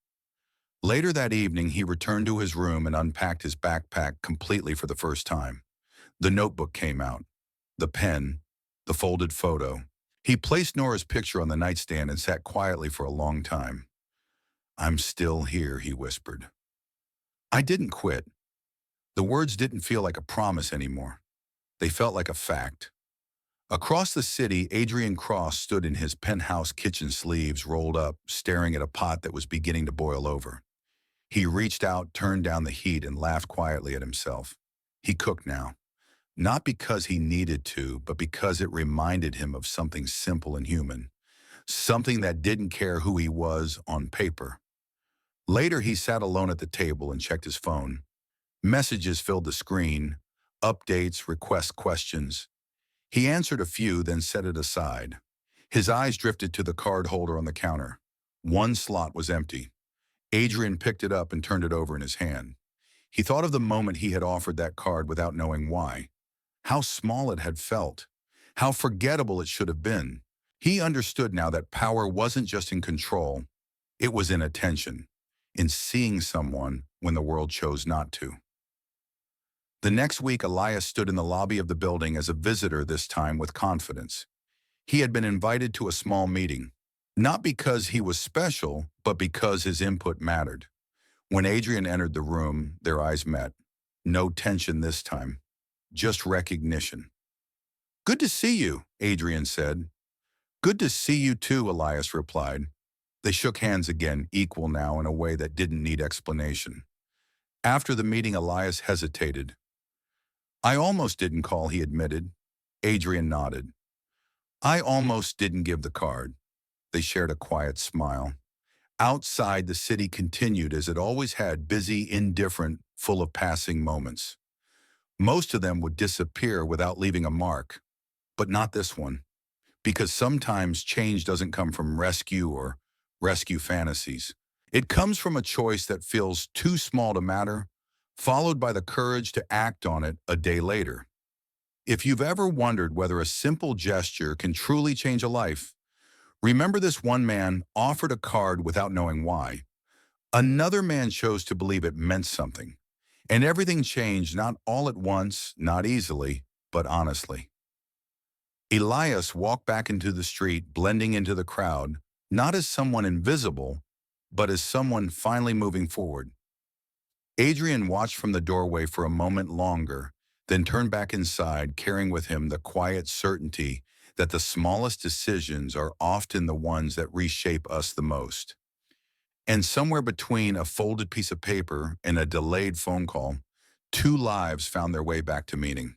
Later that evening, he returned to his room and unpacked his backpack completely for the first time. The notebook came out, the pen, the folded photo. He placed Nora's picture on the nightstand and sat quietly for a long time. "I'm still here," he whispered. "I didn't quit." The words didn't feel like a promise anymore. They felt like a fact. Across the city, Adrian Cross stood in his penthouse kitchen, sleeves rolled up, staring at a pot that was beginning to boil over. He reached out, turned down the heat, and laughed quietly at himself. He cooked now. Not because he needed to, but because it reminded him of something simple and human. Something that didn't care who he was on paper. Later, he sat alone at the table and checked his phone. Messages filled the screen, updates, requests, questions. He answered a few, then set it aside. His eyes drifted to the card holder on the counter. One slot was empty. Adrian picked it up and turned it over in his hand. He thought of the moment he had offered that card without knowing why. How small it had felt. How forgettable it should have been. He understood now that power wasn't just in control. It was in attention, in seeing someone when the world chose not to. The next week, Elias stood in the lobby of the building as a visitor, this time with confidence. He had been invited to a small meeting, not because he was special, but because his input mattered. When Adrian entered the room, their eyes met. No tension this time, just recognition. "Good to see you," Adrian said. "Good to see you too," Elias replied. They shook hands again, equal now in a way that didn't need explanation. After the meeting, Elias hesitated. "I almost didn't call," he admitted. Adrian nodded. "I almost didn't give the card." They shared a quiet smile. Outside, the city continued as it always had, busy, indifferent, full of passing moments. Most of them would disappear without leaving a mark, but not this one, because sometimes change doesn't come from rescue or rescue fantasies. It comes from a choice that feels too small to matter, followed by the courage to act on it a day later. If you've ever wondered whether a simple gesture can truly change a life, remember this one man offered a card without knowing why. Another man chose to believe it meant something. And everything changed, not all at once, not easily, but honestly. Elias walked back into the street, blending into the crowd, not as someone invisible, but as someone finally moving forward. Adrian watched from the doorway for a moment longer, then turned back inside, carrying with him the quiet certainty that the smallest decisions are often the ones that reshape us the most. And somewhere between a folded piece of paper and a delayed phone call, Two lives found their way back to meaning.